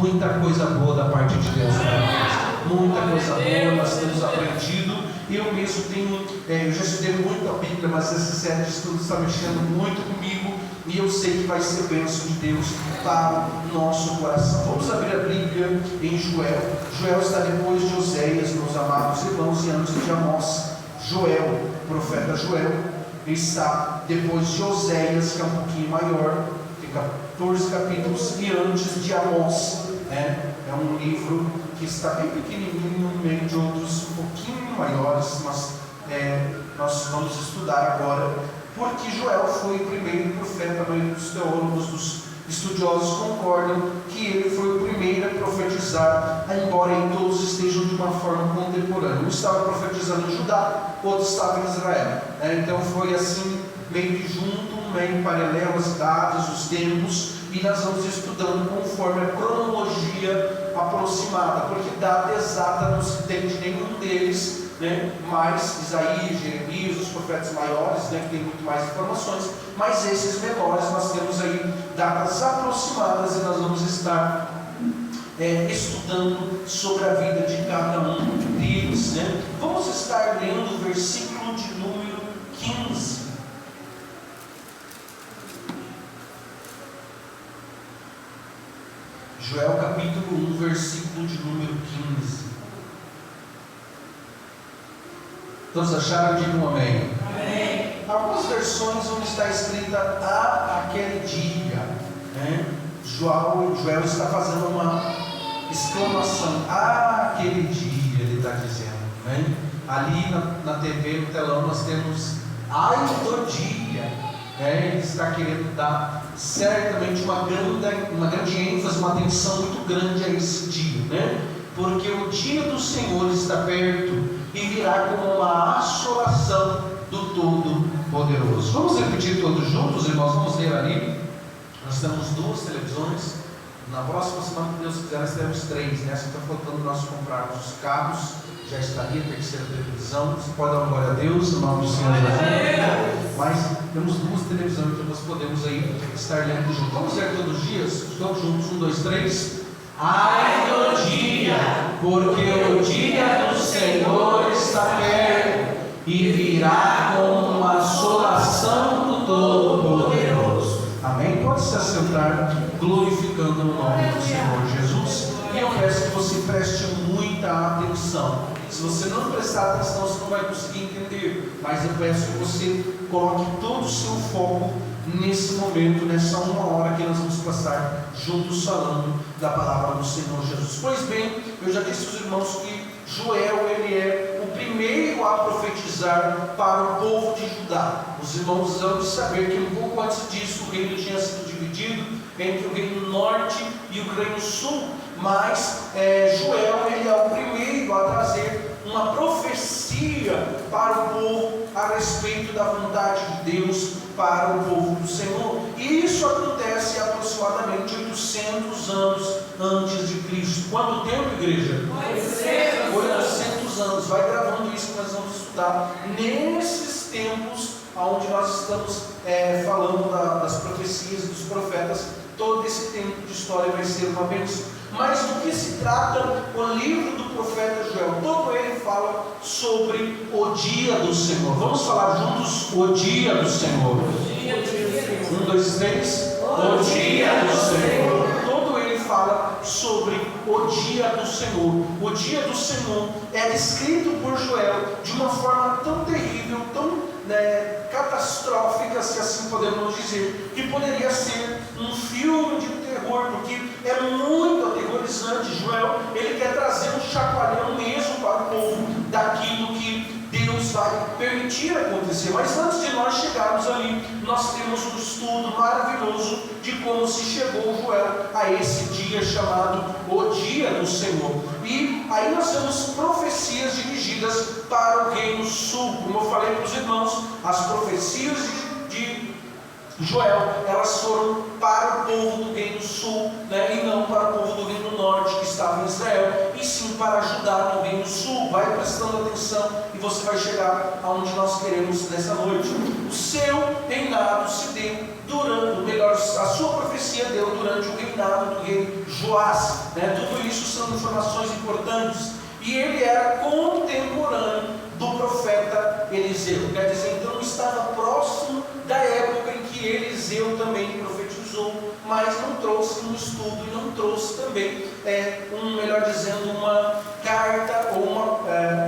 muita coisa boa da parte de Deus para nós. Muita coisa boa nós temos aprendido. Eu mesmo tenho, eu já estudei muito a Bíblia, mas essa série de estudos está mexendo muito comigo, e eu sei que vai ser bênção de Deus para o nosso coração. Vamos abrir a Bíblia em Joel. Joel está depois de Oséias, meus amados irmãos, e antes de Amós. Joel, o profeta Joel, está depois de Oséias, que é um pouquinho maior, tem 14 capítulos, e antes de Amós. É um livro que está bem pequenininho no meio de outros um pouquinho maiores, mas nós vamos estudar agora, porque Joel foi o primeiro profeta. A maioria dos teólogos, dos estudiosos concordam que ele foi o primeiro a profetizar, embora todos estejam de uma forma contemporânea. Um estava profetizando em Judá, outro estava em Israel. Então foi assim, meio que junto, meio paralelo as datas, os tempos, e nós vamos estudando conforme a cronologia aproximada, porque data exata não se tem de nenhum deles, mas Isaías, Jeremias, os profetas maiores, que tem muito mais informações, mas esses menores nós temos aí datas aproximadas, e nós vamos estar estudando sobre a vida de cada um deles. Vamos estar lendo o versículo de número 15. Joel capítulo 1, versículo de número 15. Todos acharam? Digam amém. Amém. Algumas versões onde está escrita aquele dia, Joel está fazendo uma exclamação, aquele dia, ele está dizendo, ali na TV, no telão, nós temos ai do dia. Ele está querendo dar certamente uma grande ênfase, uma atenção muito grande a esse dia, porque o dia do Senhor está perto e virá como uma assolação do Todo-Poderoso. Vamos repetir todos juntos, irmãos? Vamos ler ali. Nós temos 2 televisões. Na próxima semana, se Deus quiser, nós teremos 3. Essa está faltando nós comprarmos os carros. Já estaria a 3ª televisão. Você pode dar uma glória a Deus, no nome do Senhor Jesus. Mas temos 2 televisões, então nós podemos aí estar lendo juntos. Vamos ler todos os dias? Todos juntos, 1, 2, 3. Ai do dia, porque o dia do Senhor está perto e virá como uma assolação do Todo-Poderoso. Amém? Pode se assentar, glorificando o nome do Senhor Jesus. E eu peço que você preste muita atenção. Se você não prestar atenção, você não vai conseguir entender. Mas eu peço que você coloque todo o seu foco nesse momento, nessa 1 hora que nós vamos passar juntos falando da palavra do Senhor Jesus. Pois bem, eu já disse aos irmãos que Joel, ele é o primeiro a profetizar para o povo de Judá. Os irmãos vão de saber que um pouco antes disso o reino tinha sido dividido entre o reino norte e o reino sul, mas Joel, ele é o primeiro a trazer uma profecia para o povo a respeito da vontade de Deus para o povo do Senhor. E isso acontece aproximadamente 800 anos antes de Cristo. Quanto tempo, igreja? 800 anos. Vai gravando isso que nós vamos estudar nesses tempos onde nós estamos falando das profecias dos profetas. Todo esse tempo de história vai ser uma bênção. Mas do que se trata o livro do profeta Joel? Todo ele fala sobre o dia do Senhor. Vamos falar juntos? O dia do Senhor. 1, 2, 3. O dia do Senhor. Todo ele fala sobre o dia do Senhor. O dia do Senhor é descrito por Joel de uma forma tão terrível, tão catastrófica, se assim podemos dizer, que poderia ser um filme de terror, porque é muito aterrorizante. Joel, ele quer trazer um chacoalhão mesmo para o povo daquilo que Deus vai permitir acontecer. Mas antes de nós chegarmos ali, nós temos um estudo maravilhoso de como se chegou Joel a esse dia chamado o dia do Senhor. E aí nós temos profecias dirigidas para o reino sul. Como eu falei para os irmãos, as profecias de Joel, elas foram para o povo do reino sul, e não para o povo do reino norte que estava em Israel, e sim para ajudar no reino sul. Vai prestando atenção e você vai chegar aonde nós queremos nessa noite. O seu reinado se deu a sua profecia deu durante o reinado do rei Joás. Tudo isso são informações importantes. E ele era contemporâneo do profeta Eliseu. Quer dizer, então estava próximo da época em que Eliseu também profetizou, mas não trouxe um estudo e não trouxe também, melhor dizendo, uma carta ou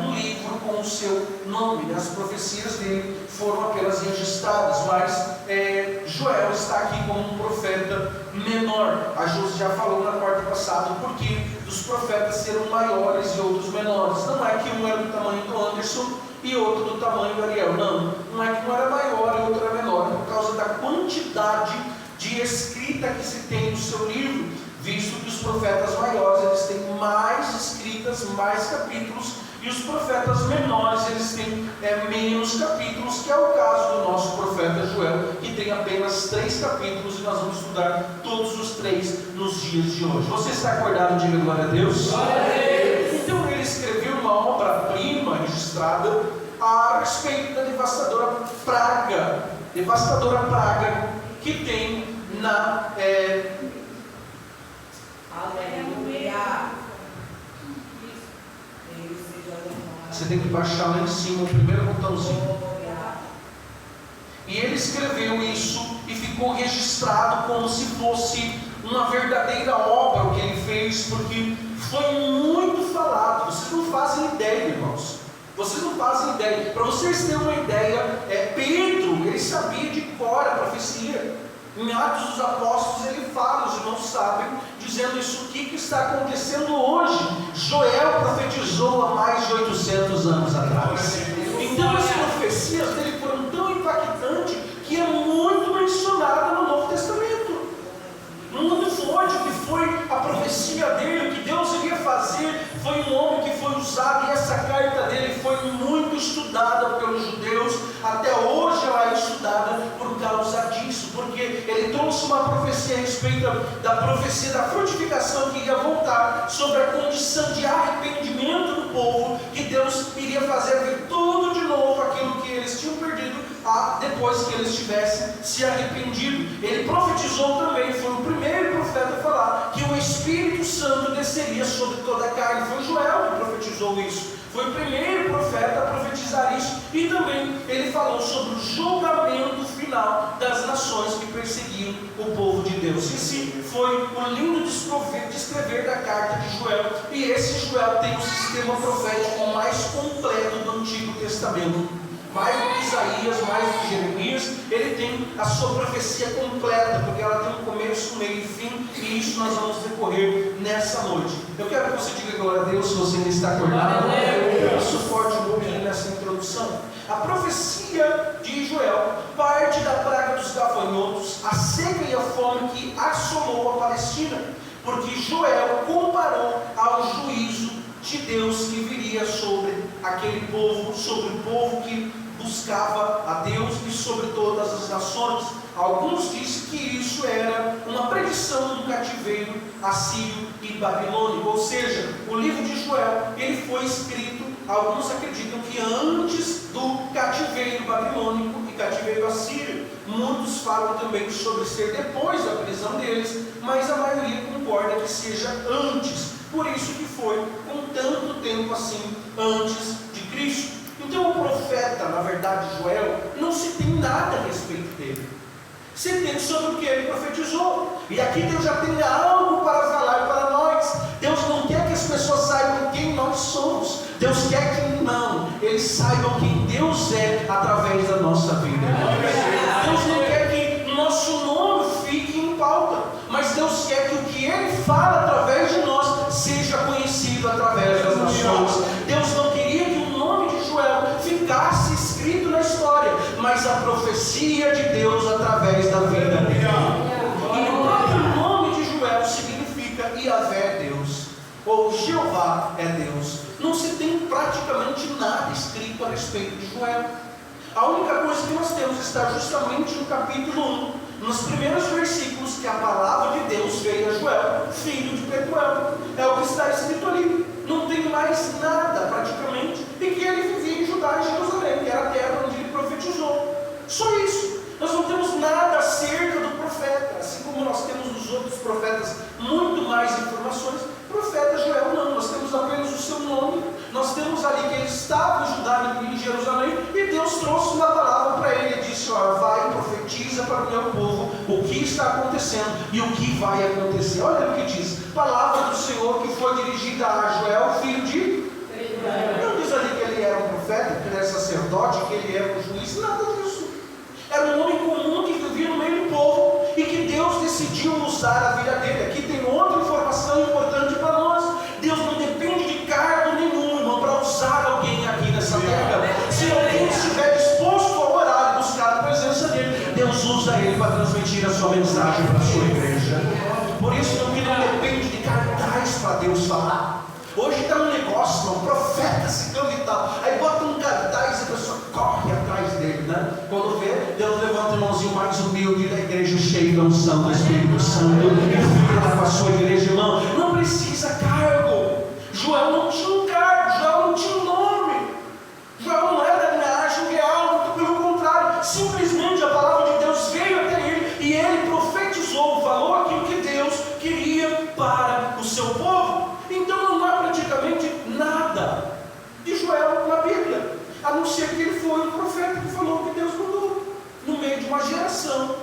um livro com o seu nome. As profecias dele foram apenas registradas, mas Joel está aqui como um profeta menor. A Josi já falou na quarta passada o porquê dos profetas serem maiores e outros menores. Não é que um era do tamanho do Anderson e outro do tamanho do Ariel. Não é que um era maior e outro era menor. É por causa da quantidade de escrita que se tem no seu livro, visto que os profetas maiores eles têm mais escritas, mais capítulos, e os profetas menores eles têm menos capítulos, que é o caso do nosso profeta Joel, que tem apenas 3 capítulos, e nós vamos estudar todos os 3 nos dias de hoje. Você está acordado? Diga glória a Deus. Glória a Deus. Então ele escreveu uma obra-prima registrada a respeito da devastadora praga que tem na... Aleluia! Você tem que baixar lá em cima o primeiro botãozinho. E ele escreveu isso e ficou registrado como se fosse uma verdadeira obra o que ele fez, porque foi muito falado. Vocês não fazem ideia, irmãos. Vocês não fazem ideia. Para vocês terem uma ideia, Pedro, ele sabia de cor a profecia. Em Atos dos Apóstolos ele fala, os irmãos sabem, dizendo isso aqui que está acontecendo hoje. Joel profetizou há mais de 800 anos atrás. Então as profecias dele foram tão impactantes que é muito mencionada no Novo Testamento. Muito forte que foi a profecia dele, o que Deus iria fazer. Foi um homem que foi usado, e essa carta dele foi muito estudada pelos judeus. Até hoje ela é estudada por causa disso, porque ele trouxe uma profecia a respeito da profecia da frutificação que iria voltar, sobre a condição de arrependimento do povo, que Deus iria fazer ver tudo de novo aquilo que eles tinham perdido depois que eles tivessem se arrependido. Ele profetizou também, foi o primeiro profeta a falar que o Espírito Santo desceria sobre toda a carne. Foi Joel que profetizou isso. Foi o primeiro profeta a profetizar isso. E também ele falou sobre o julgamento final das nações que perseguiam o povo de Deus. Esse foi o lindo descrever da carta de Joel. E esse Joel tem o sistema profético mais completo do Antigo Testamento. Mais do que Isaías, mais do que Jeremias, ele tem a sua profecia completa, porque ela tem um começo, meio e fim, e isso nós vamos decorrer nessa noite. Eu quero que você diga glória a Deus, se você ainda está acordado. Eu suporte um pouquinho nessa introdução. A profecia de Joel parte da praga dos gafanhotos, a seca e a fome que assolou a Palestina, porque Joel comparou ao juízo de Deus que viria sobre aquele povo, sobre o povo que buscava a Deus e sobre todas as nações. Alguns dizem que isso era uma predição do cativeiro assírio e babilônico, ou seja, o livro de Joel, ele foi escrito, alguns acreditam que antes do cativeiro babilônico e cativeiro assírio. Muitos falam também sobre ser depois da prisão deles, mas a maioria concorda que seja antes. Por isso que foi com tanto tempo assim antes de Cristo. Então o profeta, na verdade Joel, não se tem nada a respeito dele. Se tem sobre o que ele profetizou. E aqui Deus já tem algo para falar para nós. Deus não quer que as pessoas saibam quem nós somos. Deus quer que não, eles saibam quem Deus é através da nossa vida. Deus não quer que nosso nome fique em pauta, mas Deus quer que o que Ele fala através de nós seja conhecido através das nações. Deus não queria que o nome de Joel ficasse escrito na história, mas a profecia de Deus através da vida dele. E o próprio nome de Joel significa Yahvé é Deus, ou Jeová é Deus. Não se tem praticamente nada escrito a respeito de Joel. A única coisa que nós temos está justamente no capítulo 1, nos primeiros versículos, que a palavra de Deus veio a Joel, filho de Petuel. É o que está escrito ali. Não tem mais nada praticamente. E que ele vivia em Judá e Jerusalém, que era a terra onde ele profetizou. Só isso. Nós não temos nada acerca para o meu povo o que está acontecendo e o que vai acontecer. Olha o que diz: palavra do Senhor que foi dirigida a Joel, filho de... Não diz ali que ele era um profeta, que ele era sacerdote, que ele era um juiz, nada disso. Era um homem comum que vivia no meio do povo e que Deus decidiu usar a vida dele. Aqui tem outra informação importante para nós. Deus não depende de cargo nenhum, irmão, para usar alguém aqui nessa terra. Se alguém estiver disposto a orar e buscar a presença dele, Deus usa ele para transmitir a sua mensagem para a sua igreja. Por isso não depende de cartaz para Deus falar. Hoje está um negócio, um profeta se candidatar, aí bota um cartaz e a pessoa corre atrás dele, né? Quando vê, Deus levanta o irmãozinho mais humilde da igreja, cheio da unção do Espírito Santo, e fica lá com a sua igreja, irmão. Não precisa cargo. Joel não tinha um cargo, Joel não tinha um nome, Joel não era da linhagem real, pelo contrário, simplesmente a palavra de Deus veio até ele e ele profetizou, falou aquilo que Deus queria para o seu povo. Então não há praticamente nada de Joel na Bíblia, a não ser que ele foi um profeta que falou o que Deus mandou, no meio de uma geração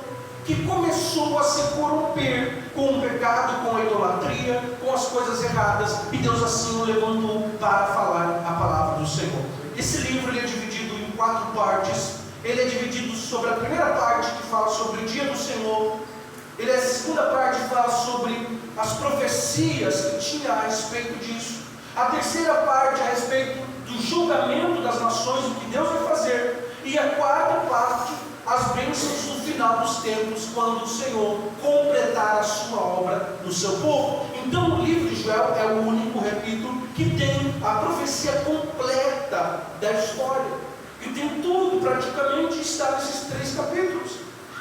que começou a se corromper com o pecado, com a idolatria, com as coisas erradas, e Deus assim o levantou para falar a palavra do Senhor. Esse livro ele é dividido em 4 partes. Ele é dividido sobre a primeira parte, que fala sobre o dia do Senhor. A segunda parte fala sobre as profecias que tinha a respeito disso. A terceira parte a respeito do julgamento das nações, o que Deus vai fazer. E a quarta parte, as bênçãos no final dos tempos, quando o Senhor completar a sua obra no seu povo. Então o livro de Joel é o único, repito, que tem a profecia completa da história. E tem tudo, praticamente está nesses 3 capítulos.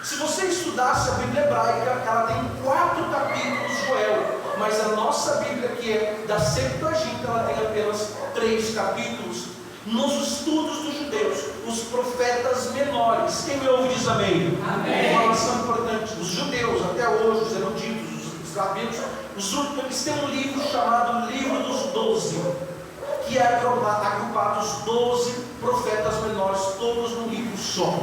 Se você estudasse a Bíblia hebraica, ela tem 4 capítulos, Joel, mas a nossa Bíblia, que é da Septuaginta, ela tem apenas 3 capítulos. Nos estudos dos judeus, os profetas menores, quem me ouve diz amém? Amém. Uma informação importante: os judeus, até hoje, os eruditos, os rabinos, eles têm um livro chamado Livro dos 12, que é agrupado os 12 profetas menores, todos num livro só.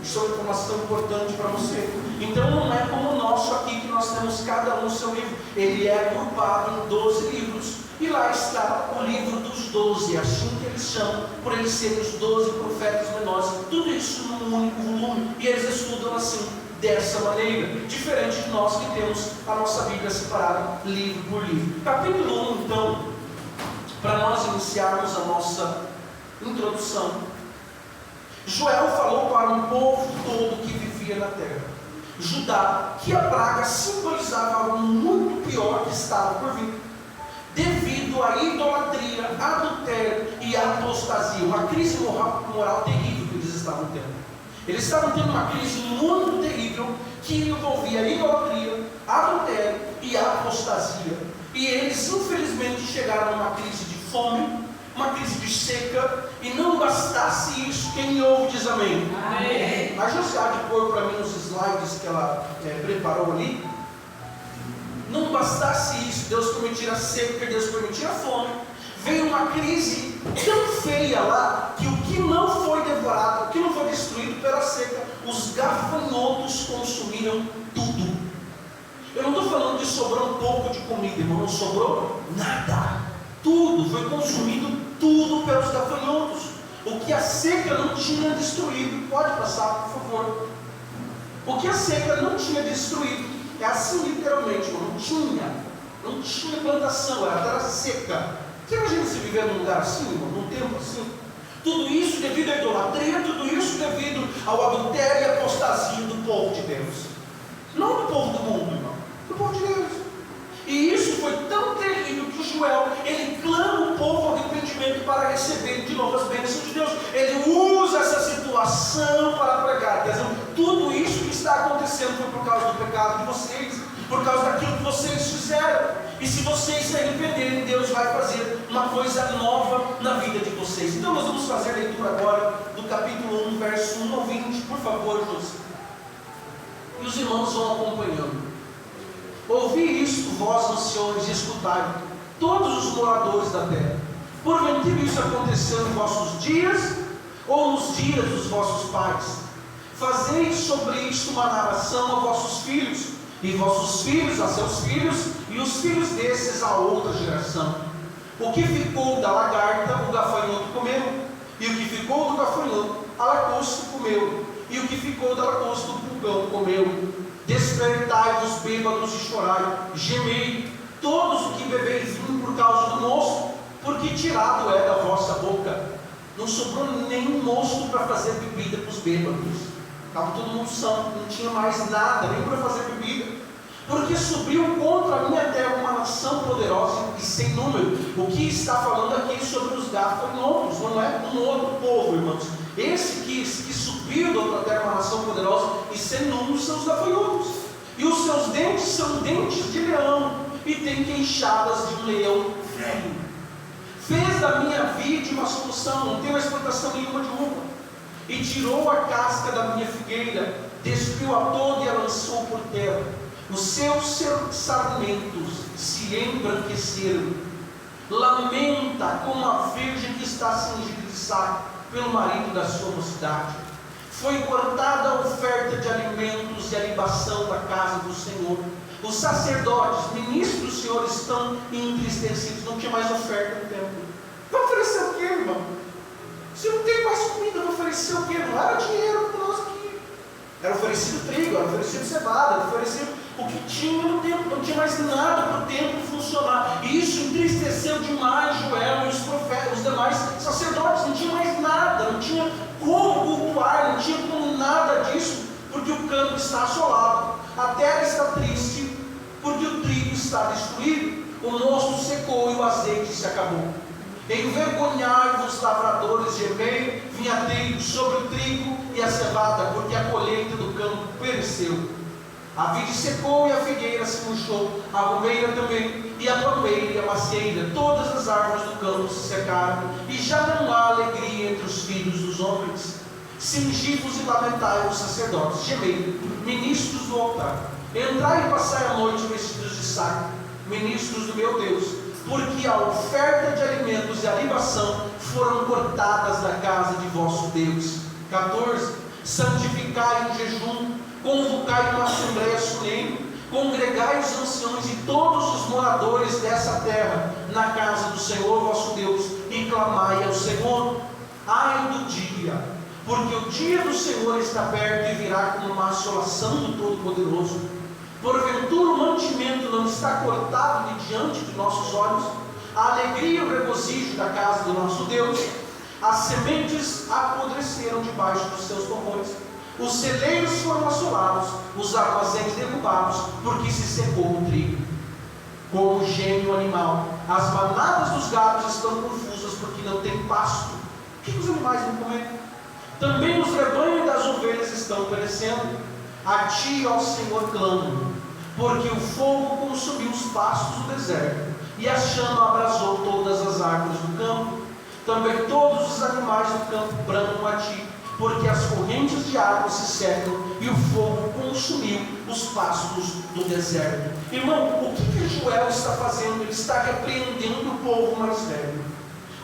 Isso é uma informação importante para você. Então não é como o nosso aqui, que nós temos cada um o seu livro. Ele é agrupado em 12 livros. E lá está o livro dos 12, assim que eles chamam, por eles serem os 12 profetas menores. Tudo isso num único volume. E eles estudam assim, dessa maneira. Diferente de nós que temos a nossa Bíblia separada, livro por livro. Capítulo 1, então, para nós iniciarmos a nossa introdução. Joel falou para um povo todo que vivia na terra, Judá, que a praga simbolizava algo muito pior que estava por vir, devido à idolatria, adultério e à apostasia, uma crise moral terrível que eles estavam tendo. Eles estavam tendo uma crise muito terrível que envolvia a idolatria, adultério e a apostasia. E eles infelizmente chegaram numa crise de fome, uma crise de seca, e não bastasse isso, quem me ouve diz amém. Amém. A José há de pôr para mim os slides que ela preparou ali. Não bastasse isso, Deus permitir a seca, Deus permitir a fome, veio uma crise tão feia lá, que o que não foi devorado, o que não foi destruído pela seca, os gafanhotos consumiram tudo. Eu não estou falando de sobrar um pouco de comida, irmão, não sobrou nada. Tudo foi consumido, tudo pelos gafanhotos. O que a seca não tinha destruído, pode passar, por favor. O que a seca não tinha destruído, é assim literalmente, não tinha plantação, era terra seca. Você imagina se viver num lugar assim, num tempo assim? Tudo isso devido à idolatria, tudo isso devido ao adultério e à apostasia do povo de Deus. Não do povo do mundo, irmão, do povo de Deus. E isso foi tão terrível que Joel, ele clama o povo ao arrependimento para receber de novo as bênçãos de Deus. Ele usa essa situação para pregar. Quer dizer, tudo isso que está acontecendo foi por causa do pecado de vocês, por causa daquilo que vocês fizeram. E se vocês se arrependerem, Deus vai fazer uma coisa nova na vida de vocês. Então nós vamos fazer a leitura agora do capítulo 1, verso 1 ao 20, por favor, José. E os irmãos vão acompanhando. Ouvi isto, vós anciões, e escutai, todos os moradores da terra. Porventura isso aconteceu em vossos dias, ou nos dias dos vossos pais? Fazei sobre isto uma narração a vossos filhos, e vossos filhos a seus filhos, e os filhos desses a outra geração. O que ficou da lagarta, o gafanhoto comeu, e o que ficou do gafanhoto, a lagosta comeu, e o que ficou da lagosta, o pulgão comeu. Despertai-vos bêbados e chorai, gemei, todos o que bebeis vinho por causa do mosto, porque tirado é da vossa boca. Não sobrou nem mosto para fazer bebida para os bêbados. Estava todo mundo são, não tinha mais nada, nem para fazer bebida. Porque subiu contra a minha terra uma nação poderosa e sem número. O que está falando aqui sobre os gafanhotos, não é um outro povo, irmãos. Esse que subiu da outra terra uma nação poderosa e sem número são os gafanhotos. E os seus dentes são dentes de leão, e tem queixadas de um leão velho. Fez da minha vide uma solução, não tem mais plantação nenhuma de uva. E tirou a casca da minha figueira, despiu a toda e a lançou por terra. Os seus sarmentos se embranqueceram. Lamenta como a virgem que está cingida de saco pelo marido da sua mocidade. Foi cortada a oferta de alimentos e a libação da casa do Senhor. Os sacerdotes, ministros do Senhor, estão entristecidos. Não tinha mais oferta no templo. Vai oferecer o quê, irmão? Se não tem mais comida, vai oferecer o quê? Não era dinheiro para nós aqui. Era oferecido trigo, era oferecido cevada, era oferecido o que tinha no templo. Não tinha mais nada para o templo funcionar. E isso entristeceu demais Joel e os profetas, os demais sacerdotes. Não tinha mais nada, não tinha como cultuar, não tinha como nada disso, porque o campo está assolado, a terra está triste, porque o trigo está destruído, o mosto secou e o azeite se acabou. Envergonhai-vos, lavradores, gemei, vinhateiros, sobre o trigo e a cevada, porque a colheita do campo pereceu. A vide secou e a figueira se murchou, a romeira também, e a palmeira e a macieira, todas as árvores do campo se secaram, e já não há alegria entre os filhos dos homens. Cingi-vos e lamentai-vos, sacerdotes, gemei, ministros do altar, entrai e passai a noite vestidos de saco, ministros do meu Deus, porque a oferta de alimentos e a libação foram cortadas da casa de vosso Deus. 14. Santificai em jejum, convocai uma assembleia solene, congregai os anciãos e todos os moradores dessa terra na casa do Senhor vosso Deus, e clamai ao Senhor. Ai do dia, porque o dia do Senhor está perto e virá como uma assolação do Todo-Poderoso. Porventura o mantimento não está cortado de diante de nossos olhos, a alegria e o regozijo da casa do nosso Deus. As sementes apodreceram debaixo dos seus torrões, os celeiros foram assolados, os armazéns derrubados, porque se secou o trigo. Como gêmeo animal, as manadas dos gados estão confusas, porque não tem pasto. O que os animais vão comer? Também os rebanhos das ovelhas estão perecendo. A ti, ó Senhor, clamo, porque o fogo consumiu os pastos do deserto, e a chama abrasou todas as árvores do campo. Também todos os animais do campo bramam a ti, porque as correntes de água se secam, e o fogo consumiu os pastos do deserto. Irmão, o que Joel está fazendo? Ele está repreendendo o povo mais velho.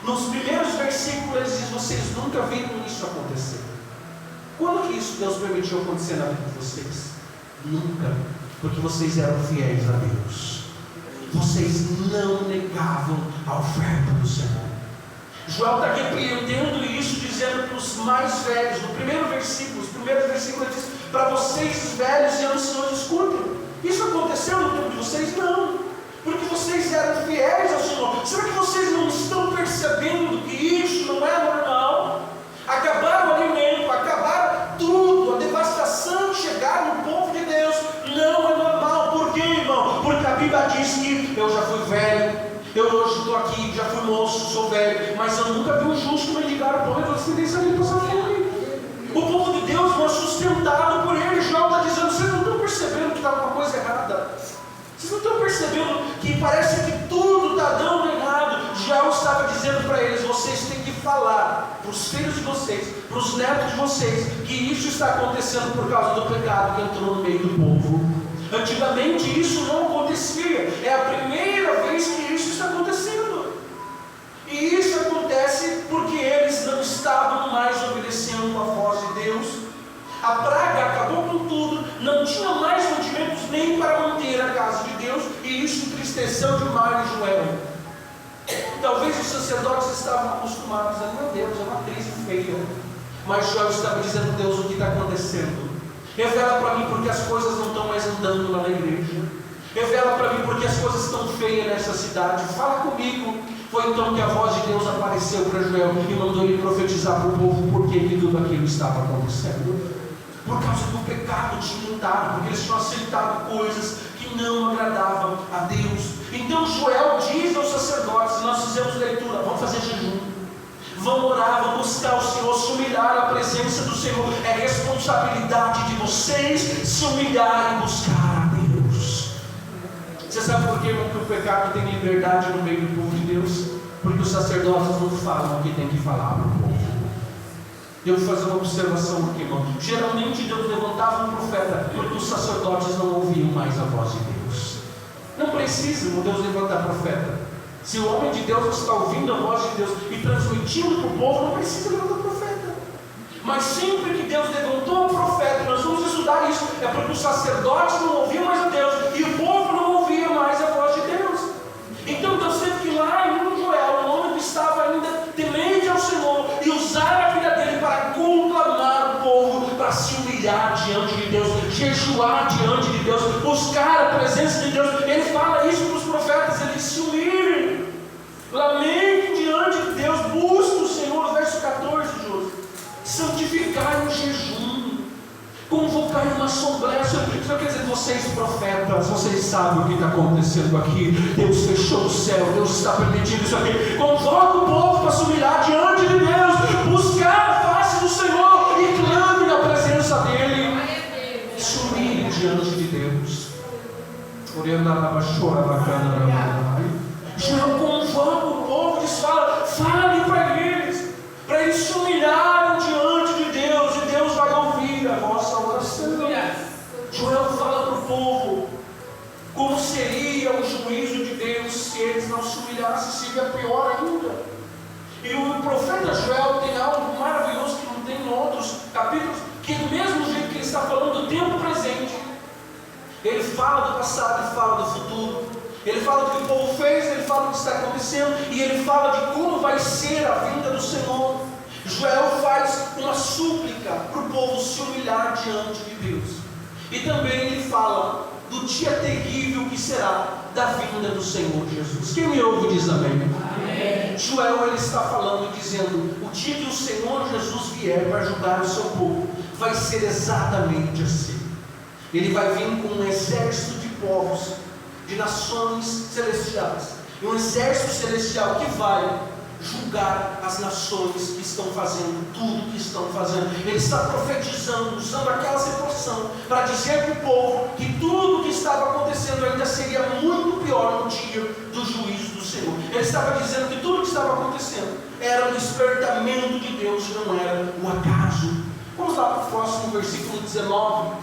Nos primeiros versículos ele diz: vocês nunca viram isso acontecer. Quando que isso Deus permitiu acontecer na vida de vocês? Nunca, porque vocês eram fiéis a Deus. Vocês não negavam a oferta do Senhor. Joel está repreendendo isso, dizendo para os mais velhos, no primeiro versículo, os primeiros versículos ele diz: para vocês os velhos e anciãos, escutem. Isso aconteceu no tempo de vocês? Não, porque vocês eram fiéis ao Senhor. Será que vocês não estão percebendo que isso não é normal? Acabaram o alimento, acabaram tudo, a devastação chegar no povo de Deus não é normal. Por quê, irmão? Porque a Bíblia diz que eu já fui velho, eu hoje estou aqui, já fui moço, sou velho, mas eu nunca vi um justo mendigar o pão e você tem saído para essa fome. O povo de Deus não é sustentado por ele. João está dizendo: vocês não estão percebendo que está alguma coisa errada? Vocês não estão percebendo que parece que tudo está dando errado? João estava dizendo para eles: vocês têm que falar para os filhos de vocês, para os netos de vocês, que isso está acontecendo por causa do pecado que entrou no meio do povo. Antigamente isso não acontecia, é a primeira vez que isso está acontecendo. E isso acontece porque eles não estavam mais obedecendo a voz de Deus. A chamar Joel. Talvez os sacerdotes estavam acostumados a, meu Deus, é uma crise feia. Mas Joel estava dizendo, Deus, o que está acontecendo? Revela para mim porque as coisas não estão mais andando lá na igreja. Revela para mim porque as coisas estão feias nessa cidade. Fala comigo. Foi então que a voz de Deus apareceu para Joel e mandou ele profetizar para o povo porque que tudo aquilo estava acontecendo. Por causa do pecado tinham entrado, porque eles tinham aceitado coisas que não agradavam a Deus. Então Joel diz aos sacerdotes, nós fizemos leitura, vamos fazer jejum, vamos orar, vamos buscar o Senhor, se humilhar na presença do Senhor. É responsabilidade de vocês se humilhar e buscar a Deus. Você sabe por que o pecado tem liberdade no meio do povo de Deus? Porque os sacerdotes não falam o que tem que falar para o povo. Eu vou fazer uma observação aqui, irmão. Geralmente Deus levantava um profeta porque os sacerdotes não ouviam mais a voz de Deus. Não precisa Deus levantar profeta. Se o homem de Deus está ouvindo a voz de Deus e transmitindo para o povo, não precisa levantar profeta. Mas sempre que Deus levantou um profeta, nós vamos estudar isso, é porque os sacerdotes não ouviam mais a Deus e o povo não ouvia mais a voz de Deus. Então Deus teve que ir lá em Joel, um homem que estava ainda temente ao Senhor, e usar a vida dele para conclamar o povo, para se humilhar diante de Deus, jejuar diante de Deus, buscar a presença de Deus. Ele fala isso para os profetas, eles se humilhem, lamentem diante de Deus, busquem o Senhor. Verso 14, José, santificai o jejum, convocar uma assembleia. Só quer dizer, vocês profetas, vocês sabem o que está acontecendo aqui. Deus fechou o céu, Deus está permitindo isso aqui. Convoca o povo para se humilhar diante de Deus, buscar a face do Senhor e clame na presença dEle. Se humilhe diante de Deus. Já convoca o povo, diz, fale para eles se humilharem diante de Deus, e Deus vai ouvir a vossa oração. Joel fala para o povo como seria o juízo de Deus se eles não se humilhassem, seria pior ainda. E o profeta Joel tem algo maravilhoso que não tem em outros capítulos, que do mesmo jeito que ele está falando do tempo presente, ele fala do passado, ele fala do futuro, ele fala do que o povo fez, ele fala do que está acontecendo, e ele fala de como vai ser a vinda do Senhor. Joel faz uma súplica para o povo se humilhar diante de Deus. E também ele fala do dia terrível que será da vinda do Senhor Jesus. Quem me ouve diz amém. Amém. Joel ele está falando e dizendo, o dia que o Senhor Jesus vier para julgar o seu povo, vai ser exatamente assim. Ele vai vir com um exército de povos, de nações celestiais, e um exército celestial que vai julgar as nações que estão fazendo tudo que estão fazendo. Ele está profetizando, usando aquela situação para dizer para o povo que tudo que estava acontecendo ainda seria muito pior no dia do juízo do Senhor. Ele estava dizendo que tudo que estava acontecendo era um despertamento de Deus, não era um acaso. Vamos lá para o próximo versículo 19.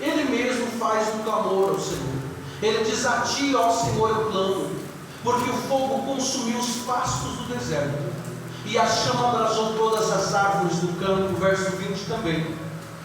Ele mesmo faz um clamor ao Senhor. Ele diz, a ti, ó Senhor, eu clamo, porque o fogo consumiu os pastos do deserto, e a chama abrasou todas as árvores do campo. Verso 20 também.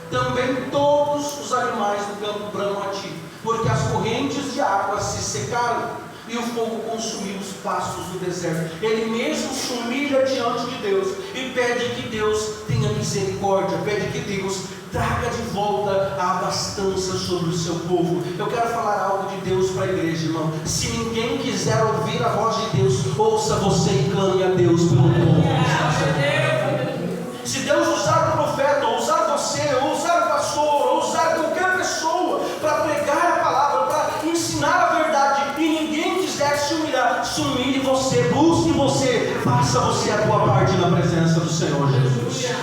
Também todos os animais do campo bramam a ti, porque as correntes de água se secaram, e o fogo consumiu os pastos do deserto. Ele mesmo se humilha diante de Deus, e pede que Deus tenha misericórdia, pede que Deus traga de volta a abastança sobre o seu povo. Eu quero falar algo de Deus para a igreja, irmão. Se ninguém quiser ouvir a voz de Deus, ouça você e clame a Deus pelo povo que está sendo. Se Deus usar o profeta, ou usar você, ou usar o pastor, ou usar qualquer pessoa para pregar a palavra, para ensinar a verdade, e ninguém quiser se humilhar, se humilhe você, busque você, faça você a tua parte na presença do Senhor Jesus.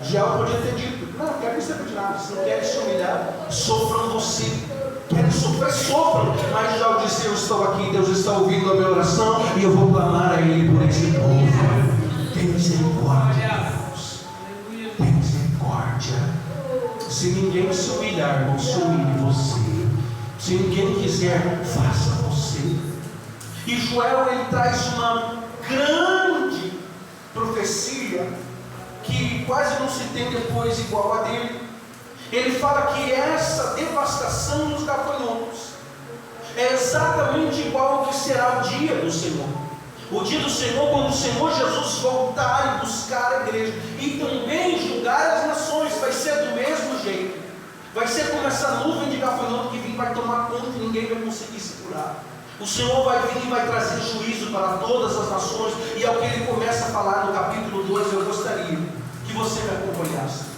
Já podia ter dito, não quero que você pedir nada, se não querem se humilhar, sofram você. Querem sofrer, sofram. Mas já eu disse, eu estou aqui, Deus está ouvindo a minha oração, e eu vou clamar a Ele por esse povo. Tem misericórdia, Deus. Tem misericórdia. Se ninguém se humilhar, irmão, se humilhe você. Se ninguém quiser, faça você. E Joel, ele traz uma grande profecia, que quase não se tem depois igual a dele. Ele fala que essa devastação dos gafanhotos É exatamente igual ao que será o dia do Senhor. O dia do Senhor, quando o Senhor Jesus voltar e buscar a igreja e também julgar as nações, vai ser do mesmo jeito. Vai ser como essa nuvem de gafanhoto que vem, vai tomar conta e ninguém vai conseguir segurar. O Senhor vai vir e vai trazer juízo para todas as nações, e é o que ele começa a falar no capítulo 2. Eu gostaria que você me acompanhasse.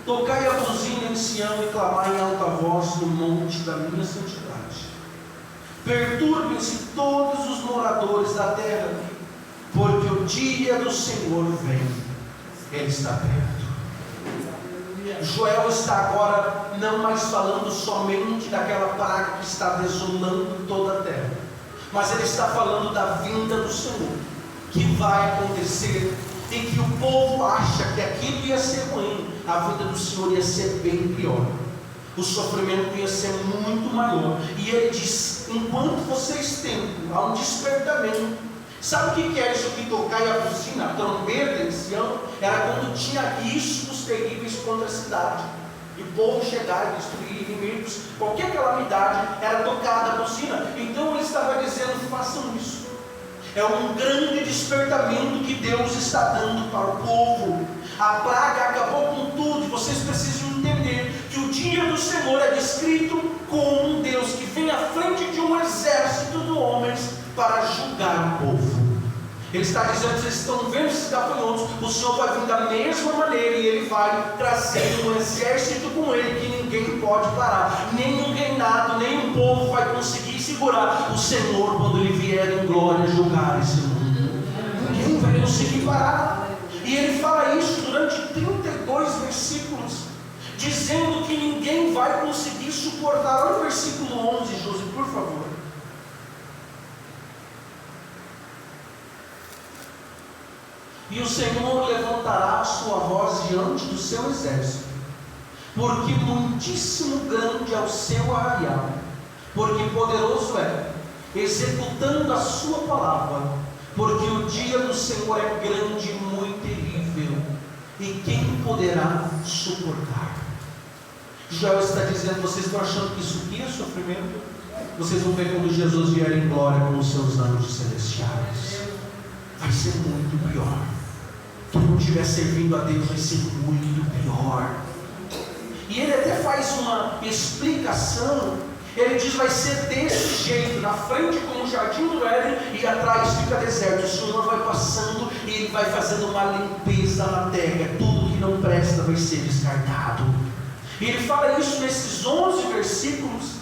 Tocai a buzina em Sião e clamai em alta voz no monte da minha santidade. Perturbem-se todos os moradores da terra, porque o dia do Senhor vem, Ele está perto. Joel está agora não mais falando somente daquela praga que está desolando toda a terra, mas ele está falando da vinda do Senhor, que vai acontecer, e que o povo acha que aquilo ia ser ruim. A vinda do Senhor ia ser bem pior, o sofrimento ia ser muito maior. E ele diz: enquanto vocês tentam, há um despertamento. Sabe o que é isso que tocai a buzina, a trombeta em Sião? Era quando tinha riscos terríveis contra a cidade, e o povo chegar e destruir inimigos, qualquer calamidade, era tocada a buzina. Então ele estava dizendo: façam isso. É um grande despertamento que Deus está dando para o povo. A praga acabou com tudo, e vocês precisam entender que o dia do Senhor é descrito como um Deus que vem à frente de um exército de homens para julgar o povo. Ele está dizendo: vocês estão vendo esses gafanhotos, o Senhor vai vir da mesma maneira, e Ele vai trazer um exército com Ele que ninguém pode parar, nem um reinado, nem um povo vai conseguir segurar o Senhor quando Ele vier em glória julgar esse mundo. Ninguém vai conseguir parar. E Ele fala isso durante 32 versículos, dizendo que ninguém vai conseguir suportar. Olha o versículo 11, Josi, por favor. E o Senhor levantará a sua voz diante do seu exército, porque muitíssimo grande é o seu arraial, porque poderoso é, executando a sua palavra, porque o dia do Senhor é grande e muito terrível, e quem poderá suportar? Joel está dizendo: vocês estão achando que isso aqui é sofrimento? Vocês vão ver quando Jesus vier em glória com os seus anjos celestiais. Vai ser muito pior. Quem não estiver servindo a Deus vai ser muito pior. E ele até faz uma explicação. Ele diz: vai ser desse jeito, na frente como o jardim do Éden, e atrás fica deserto. O Senhor vai passando e Ele vai fazendo uma limpeza na terra. Tudo que não presta vai ser descartado. E ele fala isso nesses 11 versículos.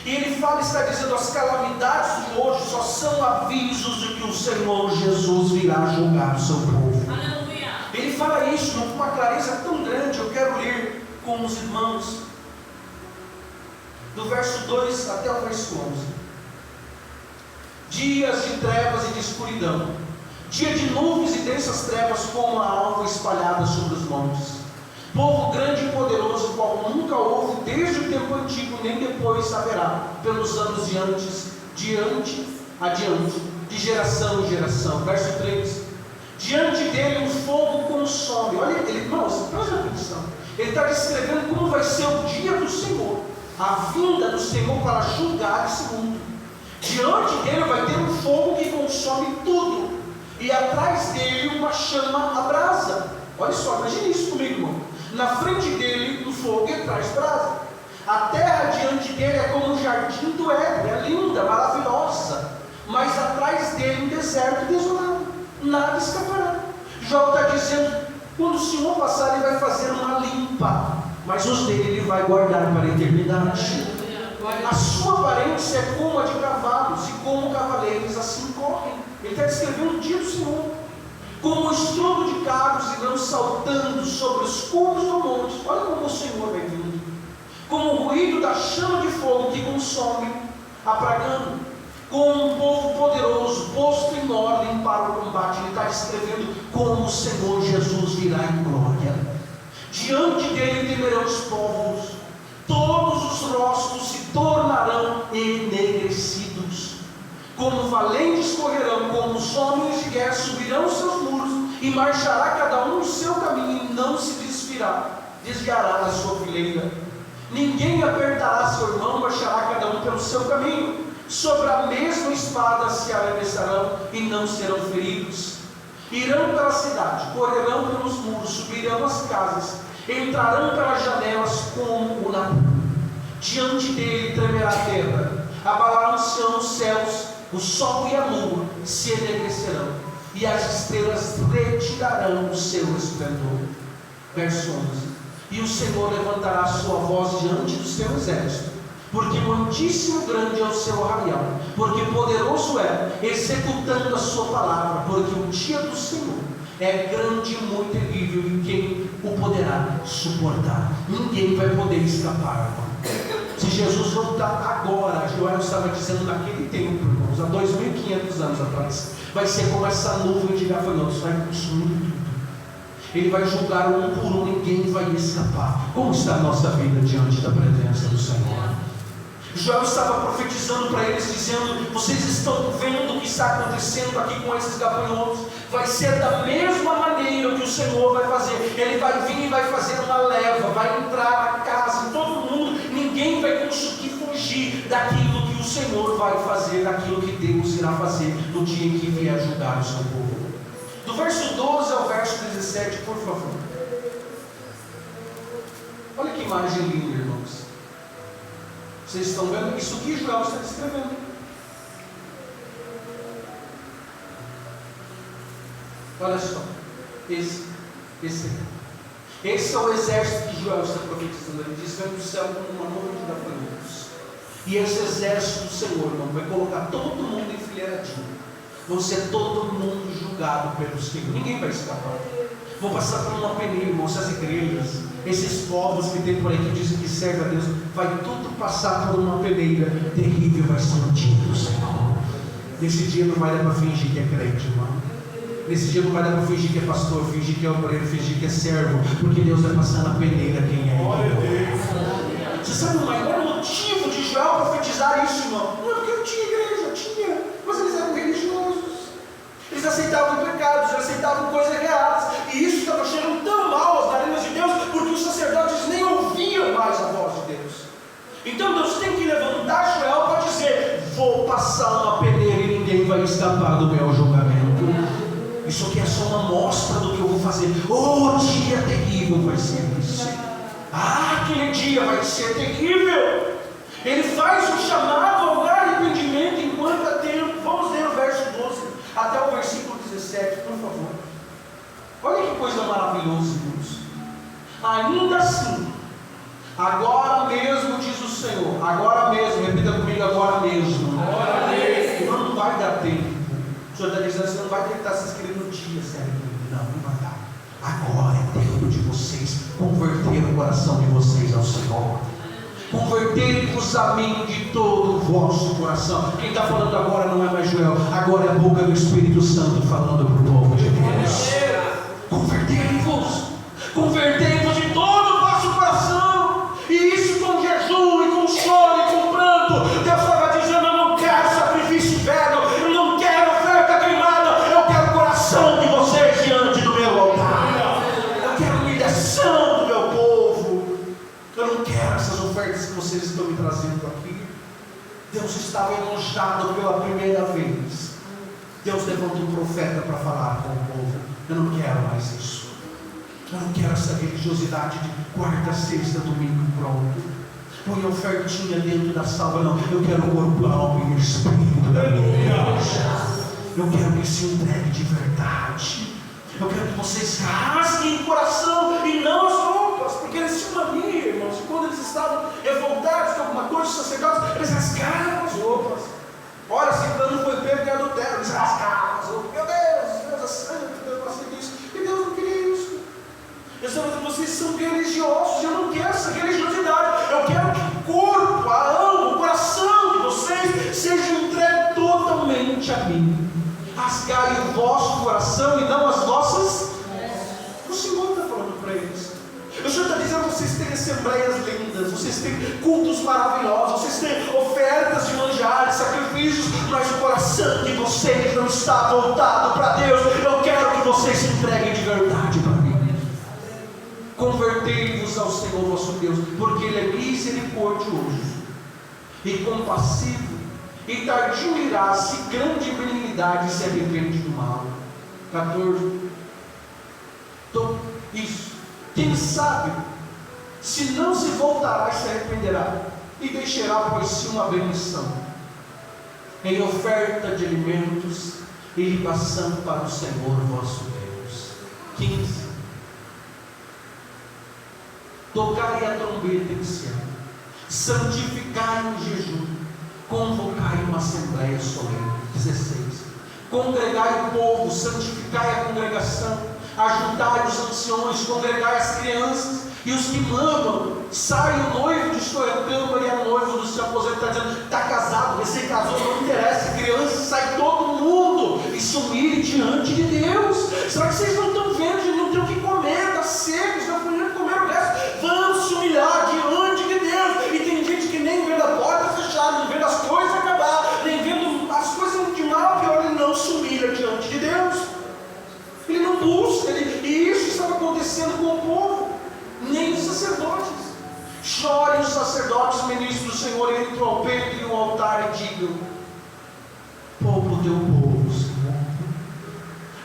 E ele fala, está dizendo: as calamidades de hoje só são avisos de que o Senhor Jesus virá julgar o seu povo. Aleluia. Ele fala isso com uma clareza tão grande. Eu quero ler com os irmãos do verso 2 até o verso 11. Dias de trevas e de escuridão, dia de nuvens e densas trevas, como a alva espalhada sobre os montes. Povo grande e poderoso, qual nunca houve desde o tempo antigo, nem depois haverá, pelos anos adiante, de geração em geração. Verso 3: diante dele um fogo consome. Olha, irmãos, presta atenção. Ele está descrevendo como vai ser o dia do Senhor, a vinda do Senhor para julgar esse mundo. Diante dele vai ter um fogo que consome tudo, e atrás dele uma chama abrasa. Olha só, imagine isso comigo, irmão. Na frente dele um fogo e atrás brasa. A terra diante dele é como um jardim do Éden, é linda, maravilhosa, mas atrás dele um deserto desolado, nada escapará. Jó está dizendo: quando o Senhor passar, Ele vai fazer uma limpa, mas os dele Ele vai guardar para a eternidade. A sua aparência é como a de cavalos, e como cavaleiros assim correm. Ele está descrevendo o dia do Senhor, como o estrondo de carros e não saltando sobre os cumes do monte. Olha como o Senhor vai vindo, como o ruído da chama de fogo que consome, apagando, como um povo poderoso posto em ordem para o combate. Ele está descrevendo como o Senhor Jesus virá em glória. Diante dele temerão os povos, todos os rostos se tornarão enegrecidos. como valentes correrão, como os homens de guerra subirão os seus muros, e marchará cada um no seu caminho, e não se desviará da sua fileira. Ninguém apertará seu irmão, marchará cada um pelo seu caminho. Sobre a mesma espada se arremessarão e não serão feridos. Irão pela cidade, correrão pelos muros, subirão as casas, entrarão pelas janelas como o navio. Diante dele tremerá a terra, abalar-se-ão os céus, o sol e a lua se enegrecerão, e as estrelas retirarão o seu esplendor. Verso 11: E o Senhor levantará a sua voz diante do seu exército, porque muitíssimo grande é o seu arraial, porque poderoso é, executando a sua palavra, porque o dia do Senhor é grande e muito terrível, e quem o poderá suportar? Ninguém vai poder escapar, irmão. Se Jesus voltar agora, Joel estava dizendo naquele tempo, irmãos, há 2500 anos atrás, vai ser como essa nuvem de gafanhotos, vai consumir tudo. Ele vai julgar um por um, ninguém vai escapar. Como está a nossa vida diante da presença do Senhor? Joel estava profetizando para eles, dizendo: vocês estão vendo o que está acontecendo aqui com esses gafanhotos? Vai ser da mesma maneira que o Senhor vai fazer. Ele vai vir e vai fazer uma leva, vai entrar na casa, todo mundo, ninguém vai conseguir fugir daquilo que o Senhor vai fazer, daquilo que Deus irá fazer no dia em que vier julgar o seu povo. Do verso 12 ao verso 17, por favor. Olha que imagem linda, irmãos. Vocês estão vendo? Isso que Joel está descrevendo. Olha só. Esse é o exército que Joel está profetizando. Ele diz: vem do céu como uma nuvem de gafanhotos. E esse exército do Senhor, irmão, vai colocar todo mundo em fileiradinho. Vão ser todo mundo julgado pelo Senhor. Ninguém vai escapar. Vão passar por uma peneira, irmãos, essas igrejas, esses povos que tem por aí que dizem que servem a Deus, vai tudo passar por uma peneira terrível. Vai ser o dia do Senhor. Nesse dia não vai dar para fingir que é crente, irmão. Nesse dia não vai dar para fingir que é pastor, fingir que é obreiro, fingir que é servo, porque Deus vai passar na peneira quem é. Glória a Deus. Você sabe o maior motivo de Joel profetizar isso, irmão? Não é porque eu tinha igreja, tinha, mas eles eram religiosos. Eles aceitavam pecados, eles aceitavam coisas erradas, e isso estava cheirando tão mal às narinas de Deus, porque os sacerdotes nem ouviam mais a voz de Deus. Então Deus tem que levantar Joel para dizer: vou passar uma peneira e ninguém vai escapar do meu julgamento. Isso aqui é só uma amostra do que eu vou fazer. Oh, dia terrível vai ser isso. Aquele dia vai ser terrível. Ele faz um chamado ao arrependimento enquanto há tempo. Vamos ler o verso 12 até o versículo 17, por favor. Olha que coisa maravilhosa, irmãos. Ainda assim, agora mesmo, diz o Senhor, agora mesmo, repita comigo: agora mesmo. Agora mesmo. Não vai dar tempo. O Senhor está dizendo: você não vai tentar se inscrever no dia, sério. Não vai dar. Agora é tempo de vocês converter o coração de vocês ao Senhor. Convertei-vos a mim de todo o vosso coração. Quem está falando agora não é mais Joel, agora é a boca do Espírito Santo falando para o povo de Deus. Convertei-vos de todo o vosso coração, e isso com jejum e com choro e com pranto. Deus estava dizendo: eu não quero sacrifício velho, eu não quero oferta queimada, eu quero o coração de vocês diante do meu altar. Eu quero humilhação do meu povo. Eu não quero essas ofertas que vocês estão me trazendo aqui. Deus estava enojado pela primeira vez. Deus levantou um profeta para falar com o povo: eu não quero mais isso. Eu não quero essa religiosidade de quarta, sexta, domingo, pronto. Põe a ofertinha dentro da salva. Não, eu quero o corpo, alma e espírito da minha igreja. Eu quero que se entregue de verdade. Eu quero que vocês rasguem o coração e não as roupas, porque eles tinham mania, irmãos. Quando eles estavam revoltados com alguma coisa, os sacerdotes, eles rasgaram as roupas. Ora, se Cano foi pego em adultério, eles rasgaram as roupas. Meu Deus é santo, Deus não aceita isso. E Deus não queria isso. Eu estou dizendo: vocês são religiosos. Eu não quero essa religiosidade. Eu quero que o corpo, a alma, o coração de vocês sejam entregues totalmente a mim. Rasgai o vosso coração e não as vossas. O Senhor está falando para eles. O Senhor está dizendo: vocês têm assembleias lindas, vocês têm cultos maravilhosos, vocês têm ofertas de manjar. manjares, sacrifícios, mas o coração de vocês não está voltado para Deus. Eu quero que vocês se entreguem de verdade para mim. Convertei-vos ao Senhor vosso Deus, porque Ele é misericordioso e compassivo, e tardio em graça e grande em benignidade, e se arrepende do mal. 14. Então, isso. Quem sabe, se não se voltará e se arrependerá, e deixará por si uma bendição, em oferta de alimentos e libação para o Senhor vosso Deus. 15. Tocai a trombeta em Sião, santificai um jejum, convocai uma assembleia solene. 16. Congregai o povo, santificai a congregação, ajuntai os anciões, congregai as crianças e os que mamam. Sai o noivo de sua câmara e a noiva do seu aposento. Está dizendo, está casado, recém casou, não interessa, criança, sai todo mundo e se humilhe diante de Deus. Será que vocês não estão vendo? A gente não tem o que comer, está seco, está podendo comer o resto. Vamos se humilhar diante de Deus. E tem gente que nem vendo a porta fechada, nem vendo as coisas acabar, nem vendo as coisas de mal, pior, ele não se humilha diante de Deus. Ele não busca, e isso estava acontecendo com o povo, nem os sacerdotes. Chorem os sacerdotes, ministros do Senhor, entre o alpendre e o altar, e digam: povo teu povo, Senhor,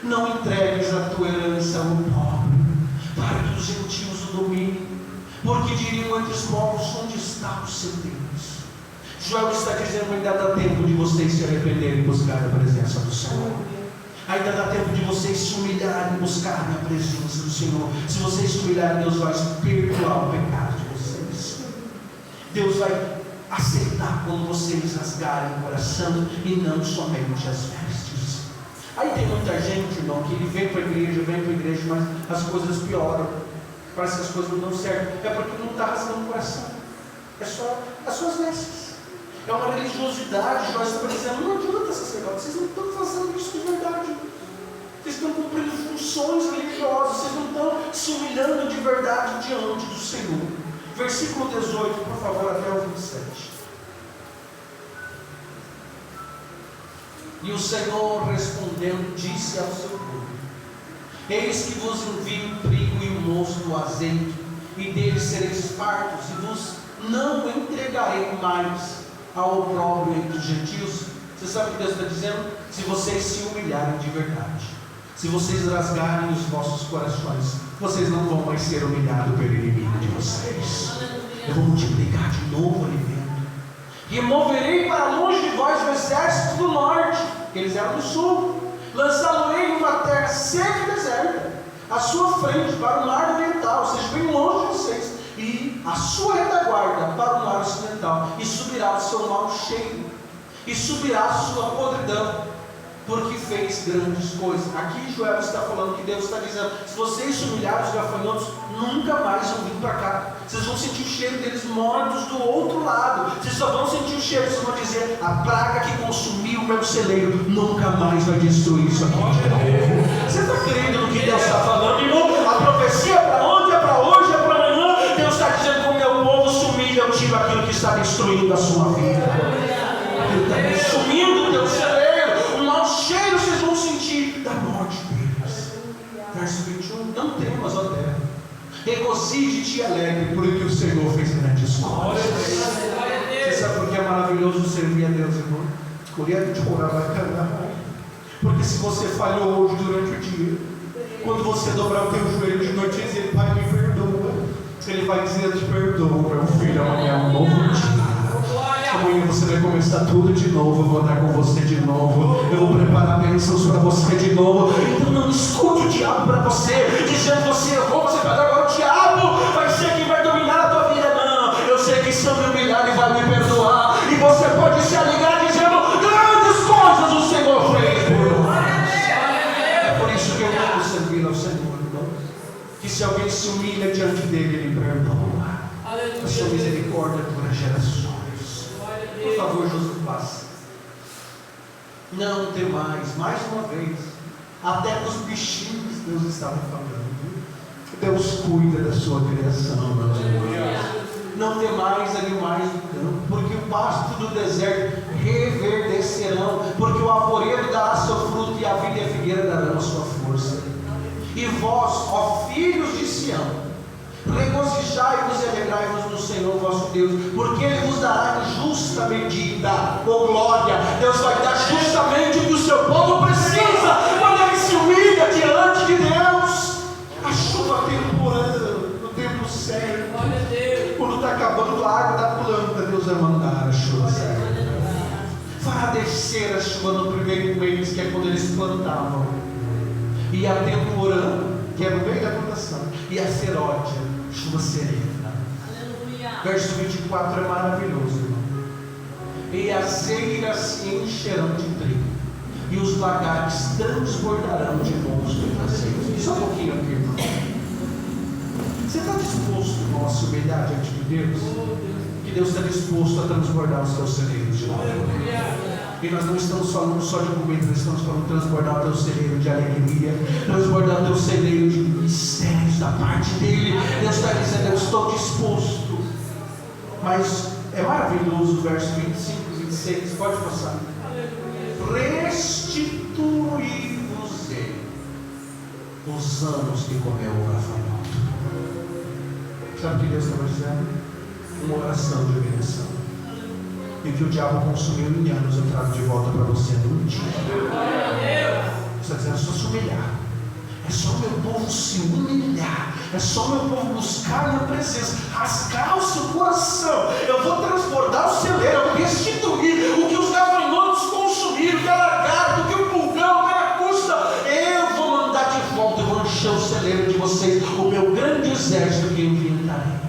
não entregues a tua herança ao pobre, para que os gentios o dominem, porque diriam entre os povos: onde está o seu Deus? Joel está dizendo: ainda dá tempo de vocês se arrependerem e buscar a presença do Senhor. Ainda dá tempo de vocês se humilharem e buscarem a presença do Senhor. Se vocês se humilharem, Deus vai perdoar o pecado de vocês. Deus vai aceitar quando vocês rasgarem o coração e não somente as vestes. Aí tem muita gente, irmão, que ele vem para a igreja, mas as coisas pioram. Parece que as coisas não dão certo. É porque não está rasgando o coração. É só as suas vestes. É uma religiosidade. Nós estamos dizendo: não adianta, sacerdote, vocês não estão fazendo isso de verdade. Vocês estão cumprindo funções religiosas, vocês não estão se humilhando de verdade diante do Senhor. Versículo 18, por favor, até o 27. E o Senhor respondendo disse ao seu povo: eis que vos envio o trigo e o mosto do azeite, e deles sereis fartos, e vos não entregarei mais ao opróbrio entre os gentios. Você sabe o que Deus está dizendo? Se vocês se humilharem de verdade, se vocês rasgarem os vossos corações, vocês não vão mais ser humilhados pelo inimigo de vocês. Eu vou multiplicar de novo o alimento. Removerei para longe de vós o exército do norte, eles eram do sul. Lançá-lo-ei em uma terra seca e deserta, à sua frente para o mar oriental, ou seja, bem longe de vocês, e a sua retaguarda para o mar ocidental, e subirá o seu mau cheiro, e subirá a sua podridão, porque fez grandes coisas. Aqui Joel está falando que Deus está dizendo: se vocês se humilharem, os gafanhotos nunca mais vão vir para cá. Vocês vão sentir o cheiro deles mortos do outro lado. Vocês só vão sentir o cheiro, vocês vão dizer: a praga que consumiu o meu celeiro nunca mais vai destruir isso aqui. Você está crendo no que Deus está falando, irmão? A profecia é para onde? É para hoje? É para amanhã? Deus está dizendo: como meu povo se humilha, eu tiro aquilo que está destruindo a sua vida. Ele está consumindo o teu celeiro. Cheiro vocês vão sentir da morte deles. Verso 21. Não temas, ó terra, regozije-te e alegre, porque o Senhor fez grandes coisas. Você sabe por que é maravilhoso servir a Deus, irmão? Porque se você falhou hoje durante o dia, quando você dobrar o teu joelho de noite e dizer: Pai, me perdoa, Ele vai dizer: eu te perdoo, meu filho, amanhã é um novo dia. Amanhã você vai começar tudo de novo. Eu vou estar com você de novo. Eu vou preparar bênçãos para você de novo. Então não escute o diabo para você, dizendo: você errou, você faz agora. O diabo vai ser quem vai dominar a tua vida. Não, eu sei que se eu me humilhar, Ele vai me perdoar. E você pode se alegrar dizendo: grandes coisas o Senhor fez por nós. É por isso que eu amo servir ao Senhor, irmão. Que se alguém se humilha diante dele, Ele perdoa. A sua misericórdia dura gerações. Por favor, Josafá, não temais, mais uma vez, até com os bichinhos Deus estava falando. Deus cuida da sua criação, meus irmãos. Não temais animais do campo, porque o pasto do deserto, reverdecerão, porque o arvoredo dará seu fruto e a vida e a figueira darão a sua força. E vós, ó filhos de Sião, regozijai-vos e alegrai-vos no Senhor vosso Deus, porque Ele vos dará em justa medida. Oh glória, Deus vai dar justamente o que o seu povo precisa quando ele se humilha diante de Deus. A chuva temporã no tempo certo, quando está acabando a água da planta, Deus vai mandar a chuva certa. Fará descer a chuva no primeiro mês, que é quando eles plantavam, e a temporã, que é no meio da plantação, e a seródia, chuva serena. Aleluia. Verso 24 é maravilhoso, irmão. E as eiras se encherão de trigo, e os lagares transbordarão de bons vinhos. Só um pouquinho aqui, irmão. Você está disposto, irmão, a se humilhar diante de Deus? Que Deus está disposto a transbordar os seus celeiros de novo. E nós não estamos falando só de comida, nós estamos falando de transbordar o teu celeiro de alegria, transbordar o teu celeiro de mistérios da parte dele. Deus está dizendo: eu estou disposto. Mas é maravilhoso o verso 25 e 26, pode passar. Restituí-vos-ei os anos que comeu o gafanhoto. Sabe o que Deus estava dizendo? Uma oração de redenção. E que o diabo consumiu em anos, eu trago de volta para você num dia. Você está dizendo: é só se humilhar. É só meu povo se humilhar. É só meu povo buscar a minha presença, rasgar o seu coração. Eu vou transbordar o celeiro, eu vou restituir o que os gafanhotos consumiram, o que a lagarta, o que o pulgão, o que a custa. Eu vou mandar de volta, eu vou encher o celeiro de vocês, o meu grande exército que inventarei.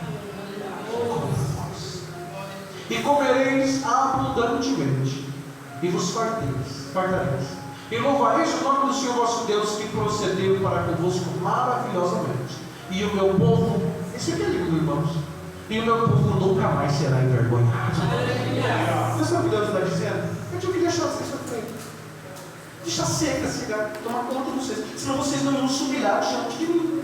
E comereis abundantemente, e vos fartareis, e louvareis o nome do Senhor vosso Deus, que procedeu para convosco maravilhosamente. E o meu povo, isso aqui é lindo, irmãos, e o meu povo nunca mais será envergonhado. Você sabe o que Deus está dizendo? Eu tive que deixar vocês sofrerem, deixar seca, tomar conta de vocês, senão vocês não iam se humilhar diante de mim.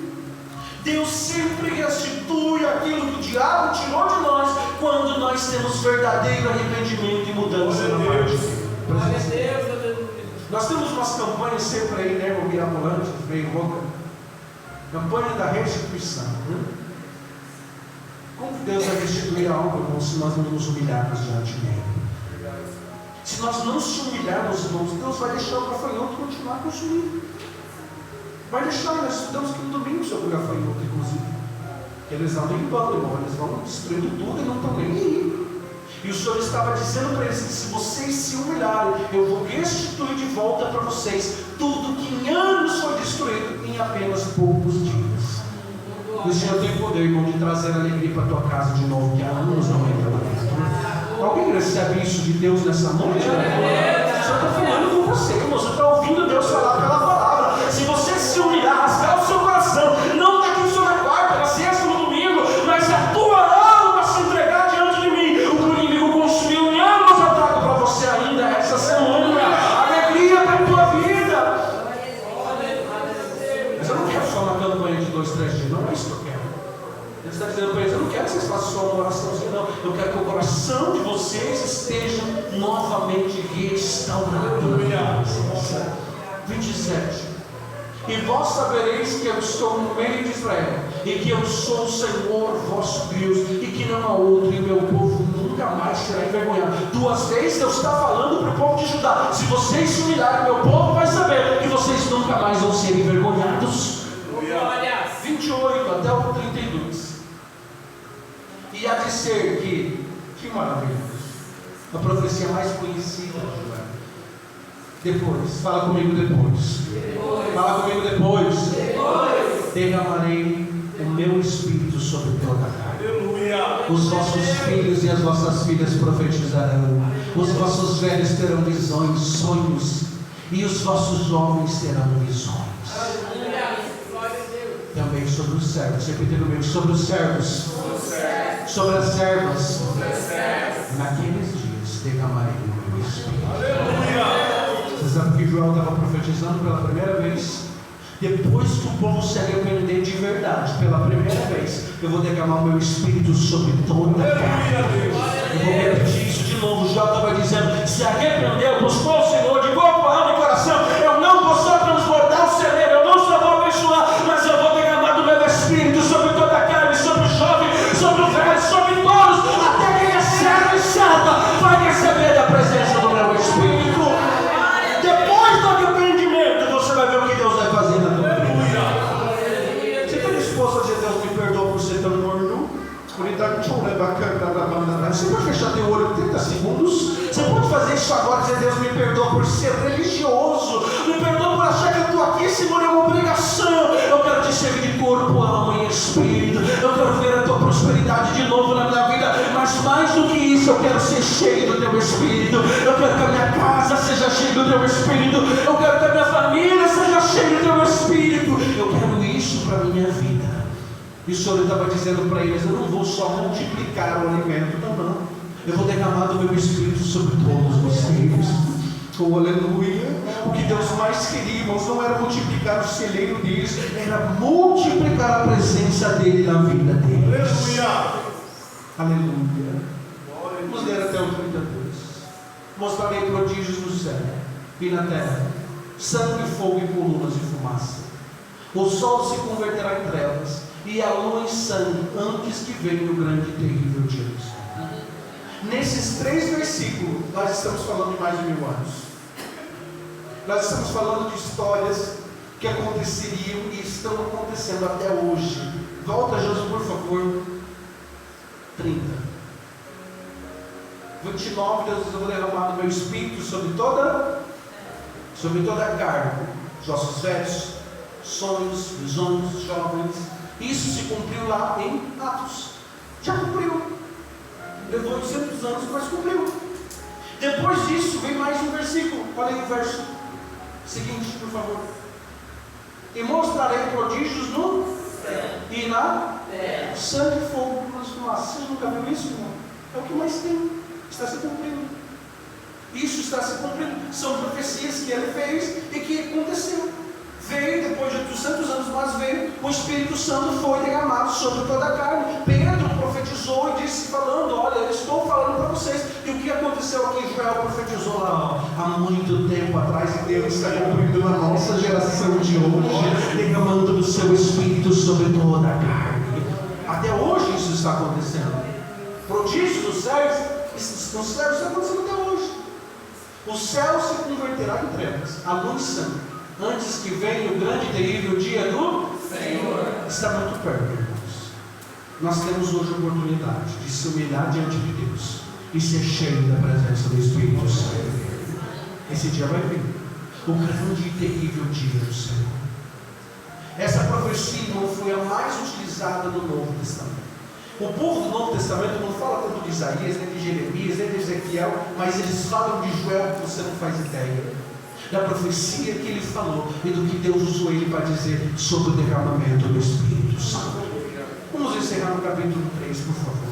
Deus sempre restitui aquilo que o diabo tirou de nós, quando nós temos verdadeiro arrependimento e mudança na parte. Nós temos umas campanhas sempre aí, né? O mirabolante, meio louca. Campanha da restituição. Como Deus vai restituir algo, irmão, se nós não nos humilharmos diante dele? Se nós não se humilharmos, irmãos, Deus vai deixar o gafanhoto continuar consumindo. Vai deixar, nós estudamos aqui no domingo sobre o gafanhoto, inclusive. Eles não limpando, irmão, eles vão destruindo tudo e não estão nem aí. E o Senhor estava dizendo para eles que se vocês se humilharem, eu vou restituir de volta para vocês tudo que em anos foi destruído em apenas poucos dias. O Senhor tem poder, irmão, de trazer alegria para a tua casa de novo, que há anos não entra lá dentro. Alguém recebe isso de Deus nessa noite? O Senhor está falando com você, irmão. Você está ouvindo Deus falar pela palavra. Se você se humilhar, rasgar o seu coração, não está aqui só na quarta, na sexta, no domingo, mas a tua alma se entregar diante de mim, o que o inimigo consumiu em anos, eu trago para você ainda essa semana alegria para a tua vida. Mas eu não quero só uma campanha de 2, 3 dias, não é isso que eu quero. Ele está dizendo para eles: eu não quero que vocês façam só uma oração assim, não. Eu quero que o coração de vocês esteja novamente restaurado. 27. E vós sabereis que eu estou no meio de Israel, e que eu sou o Senhor vosso Deus, e que não há outro, e meu povo nunca mais será envergonhado. 2 vezes Deus está falando para o povo de Judá: se vocês se humilharem, meu povo vai saber que vocês nunca mais vão ser envergonhados. 28 até o 32. E há de ser que maravilha, a profecia mais conhecida de Joel. Depois, fala comigo depois. Fala comigo depois. Derramarei o meu espírito sobre toda a carne. Os vossos filhos e as vossas filhas profetizarão. Os vossos velhos terão visões, sonhos, e os vossos jovens terão visões. Também sobre os servos, repetindo comigo: sobre os servos, sobre as servas, naqueles dias derramarei o meu espírito. Você sabe que Joel estava profetizando pela primeira vez? Depois que o povo se arrepender de verdade, pela primeira vez, eu vou derramar o meu espírito sobre toda a carne. Eu vou repetir isso de novo. Jó estava dizendo: se arrependeu, buscou o Senhor de corpo, alma e coração. Eu não vou só transbordar o celeiro, eu não só vou abençoar, mas eu vou derramar do meu Espírito sobre toda a carne, sobre o jovem, sobre o velho, sobre todos, até quem é servo e serva vai receber da presença do meu Espírito. Depois do arrependimento, você vai ver o que Deus vai fazer na tua vida. Você está disposto a dizer: Deus me perdoa por ser tão morno? Você pode fechar teu olho 30 segundos. Você pode fazer isso agora, dizer: Deus me perdoa por ser religioso, me perdoa por achar que eu estou aqui, Senhor, é uma obrigação. Eu quero te servir de corpo, alma e espírito. Eu quero ver a tua prosperidade de novo na minha vida, mas mais do que isso, eu quero ser cheio do teu Espírito. Eu quero que a minha casa seja cheia do teu Espírito. Eu quero que a minha família seja cheia do teu Espírito. Eu quero isso para a minha vida. E o Senhor estava dizendo para eles: eu não vou só multiplicar o alimento, não. Eu vou derramar do meu Espírito sobre todos vocês. Oh, aleluia. O que Deus mais queria, irmãos, não era multiplicar o celeiro deles, era multiplicar a presença dele na vida deles. Aleluia. Vamos ler até o 32. Mostrarei prodígios no céu e na terra, sangue, fogo e colunas de fumaça. O sol se converterá em trevas e a lua em sangue, antes que venha o grande e terrível dia do Senhor. Nesses 3 versículos, nós estamos falando de mais de 1000 anos. Nós estamos falando de histórias que aconteceriam e estão acontecendo até hoje. Volta, Josué, por favor. 30. 29, Deus diz: eu vou derramar do meu Espírito sobre toda a carne, os ossos velhos, sonhos, visões, jovens. Isso se cumpriu lá em Atos. Já cumpriu. Levou 800 anos, mas cumpriu. Depois disso, vem mais um versículo. Olha aí o verso seguinte, por favor. E mostrarei prodígios no céu e na terra, sangue, fogo e fumaça. Vocês nunca viram isso, irmão? É o que mais tem. Está se cumprindo. Isso está se cumprindo. São profecias que ele fez e que aconteceu. Veio, depois de 800 anos, mas veio, o Espírito Santo foi derramado sobre toda a carne. Pedro profetizou e disse, falando: olha, eu estou falando para vocês. E o que aconteceu aqui? Joel profetizou lá há muito tempo atrás, e Deus está cumprindo na nossa geração de hoje, derramando do seu Espírito sobre toda a carne. Até hoje isso está acontecendo. Prodígios dos céus está acontecendo até hoje. O céu se converterá em trevas, a luz sangue, antes que venha o grande e terrível dia do Senhor. Está muito perto, irmãos. Nós temos hoje a oportunidade de se humilhar diante de Deus e ser cheio da presença do Espírito Santo. Esse dia vai vir, o grande e terrível dia do Senhor. Essa profecia não foi a mais utilizada no Novo Testamento. O povo do Novo Testamento não fala tanto de Isaías, nem de Jeremias, nem de Ezequiel, mas eles falam de Joel, que você não faz ideia da profecia que ele falou e do que Deus usou ele para dizer sobre o derramamento do Espírito Santo. Vamos encerrar no capítulo 3, por favor.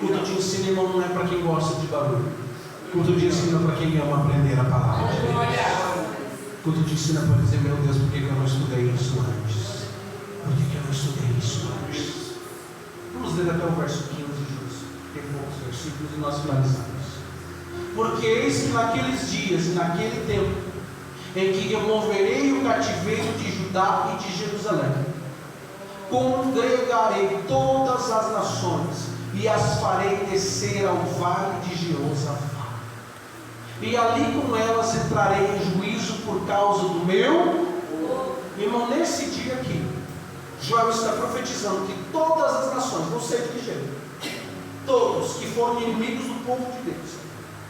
Culto de ensino, irmão, não é para quem gosta de barulho. Culto de ensino é para quem ama aprender a palavra de Deus. Culto de ensino é para dizer: meu Deus, por que eu não estudei isso antes? Por que eu não estudei isso antes? Vamos ler até o verso 15, tem poucos versículos e nós finalizamos. Porque eis que naqueles dias e naquele tempo, em que removerei o cativeiro de Judá e de Jerusalém, congregarei todas as nações e as farei descer ao vale de Jeosafá, e ali com elas entrarei em juízo por causa do meu. Irmão, nesse dia aqui, Joel está profetizando que todas as nações, não sei de que jeito, todos que foram inimigos do povo de Deus,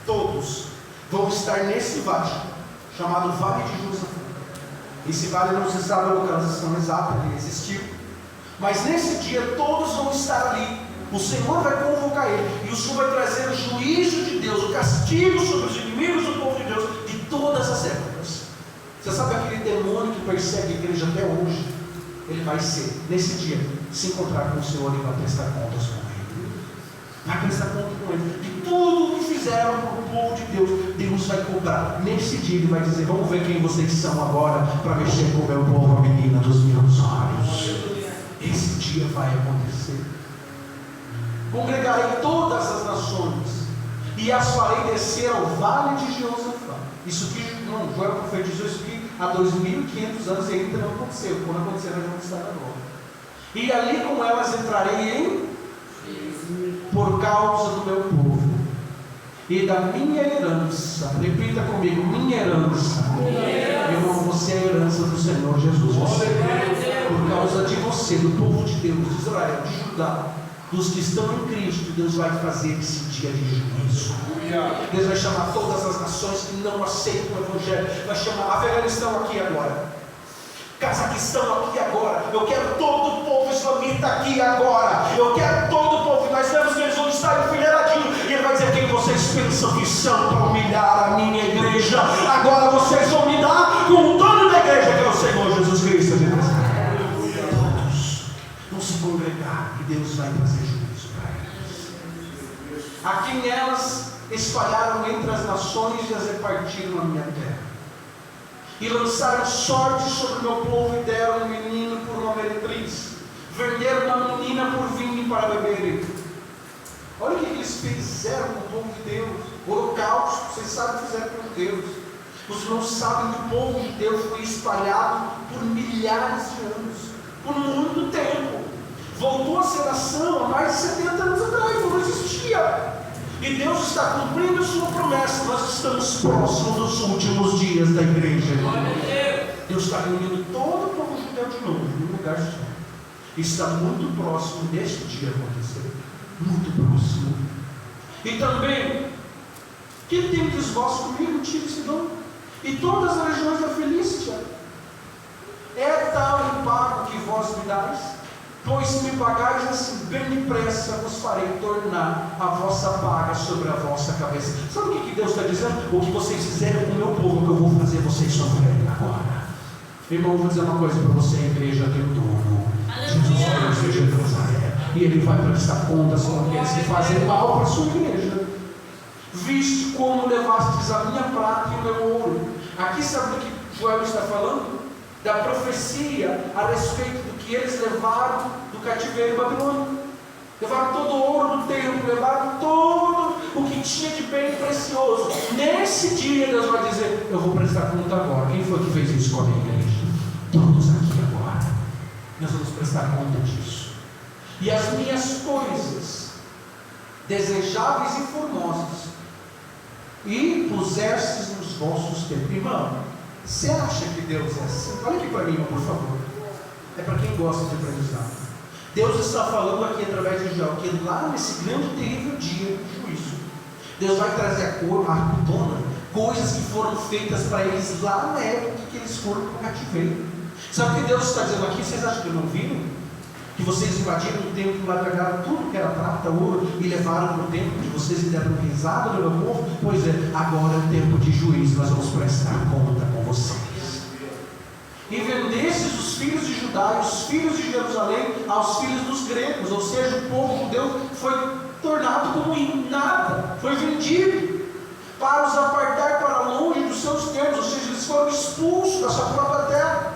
todos vão estar nesse vale, chamado Vale de Josafá. Esse vale não se sabe a localização exata, ele existiu, mas nesse dia todos vão estar ali. O Senhor vai convocar ele, e o Senhor vai trazer o juízo de Deus, o castigo sobre os inimigos do povo de Deus de todas as épocas. Você sabe aquele demônio que persegue a igreja até hoje? Ele vai ser, nesse dia, se encontrar com o Senhor e vai prestar contas com ele. Vai prestar conta com ele de tudo o que fizeram para o povo de Deus, Deus vai cobrar. Nesse dia Ele vai dizer: vamos ver quem vocês são agora, para mexer com o meu povo, a menina dos meus olhos. Esse dia vai acontecer. Congregarei todas as nações e as farei descer ao vale de Jeosafá. Isso que Joel profetizou isso aqui há 2.500 anos e ainda não aconteceu. Quando acontecer, nós vamos estar na nova. E ali com elas entrarei por causa do meu povo e da minha herança. Repita comigo: minha herança. Irmão, você é a herança do Senhor Jesus. Por causa de você, do povo de Deus, de Israel, de Judá, dos que estão em Cristo, Deus vai fazer esse dia de juízo. Deus vai chamar todas as nações que não aceitam o Evangelho. Vai chamar Afeganistão aqui agora, Cazaquistão aqui agora. Eu quero todo o povo islamita aqui agora. Eu quero todo o povo. Nós vemos que eles vão estar enfileiradinhos. E Ele vai dizer: quem vocês pensam que são para humilhar a minha igreja? Agora vocês vão me dar com o dono da igreja, que é o Senhor Jesus Cristo. Todos vão se congregar e Deus vai trazer juízo para eles. A quem elas espalharam entre as nações e as repartiram na minha terra. E lançaram sorte sobre o meu povo e deram um menino por uma meretriz. Venderam uma menina por vinho para beberem. Olha o que eles fizeram com o povo de Deus. Holocausto, vocês sabem o que fizeram com Deus. Os irmãos sabem que o povo de Deus foi espalhado por milhares de anos, por muito tempo. Voltou a ser nação há mais de 70 anos atrás, não existia. E Deus está cumprindo sua promessa. Nós estamos próximos dos últimos dias da igreja. Deus está reunindo todo o povo judeu de novo, num lugar só. Está muito próximo deste dia acontecer. Muito próximo. E também, que tendes vós comigo, Tiro e Sidom, e todas as regiões da Filístia? É tal o pago que vós me dais? Pois se me pagais assim, bem depressa vos farei tornar a vossa paga sobre a vossa cabeça. Sabe o que Deus está dizendo? O que vocês fizeram com o meu povo, que eu vou fazer vocês sofrerem agora. Irmão, eu vou dizer uma coisa para você: a igreja tem o dono. Jesus Cristo de Jerusalém. E Ele vai prestar contas com aqueles que fazem mal para a sua igreja. Viste como levastes a minha prata e o meu ouro. Aqui sabe do que Joel está falando? Da profecia a respeito do que eles levaram do cativeiro babilônico. Levaram todo o ouro do templo, levaram todo o que tinha de bem precioso. Nesse dia Deus vai dizer: eu vou prestar conta agora. Quem foi que fez isso com a minha igreja? Todos aqui agora. Nós vamos prestar conta disso. E as minhas coisas desejáveis e formosas e pusestes nos vossos templos. Irmão, você acha que Deus é assim? Olha aqui para mim, por favor. É para quem gosta de aprendizado. Deus está falando aqui através de Joel que lá nesse grande e terrível dia do juízo, Deus vai trazer à tona coisas que foram feitas para eles lá na época que eles foram para o cativeiro. Sabe o que Deus está dizendo aqui? Vocês acham que não viram? Que vocês invadiram o templo, lá pegaram tudo que era prata, ouro e levaram para o templo de vocês e deram risada no meu povo? Pois é, agora é o tempo de juízo, nós vamos prestar conta com vocês. E vendestes os filhos de Judá e os filhos de Jerusalém aos filhos dos gregos, ou seja, o povo judeu foi tornado como nada, foi vendido para os apartar para longe dos seus termos, ou seja, eles foram expulsos da sua própria terra.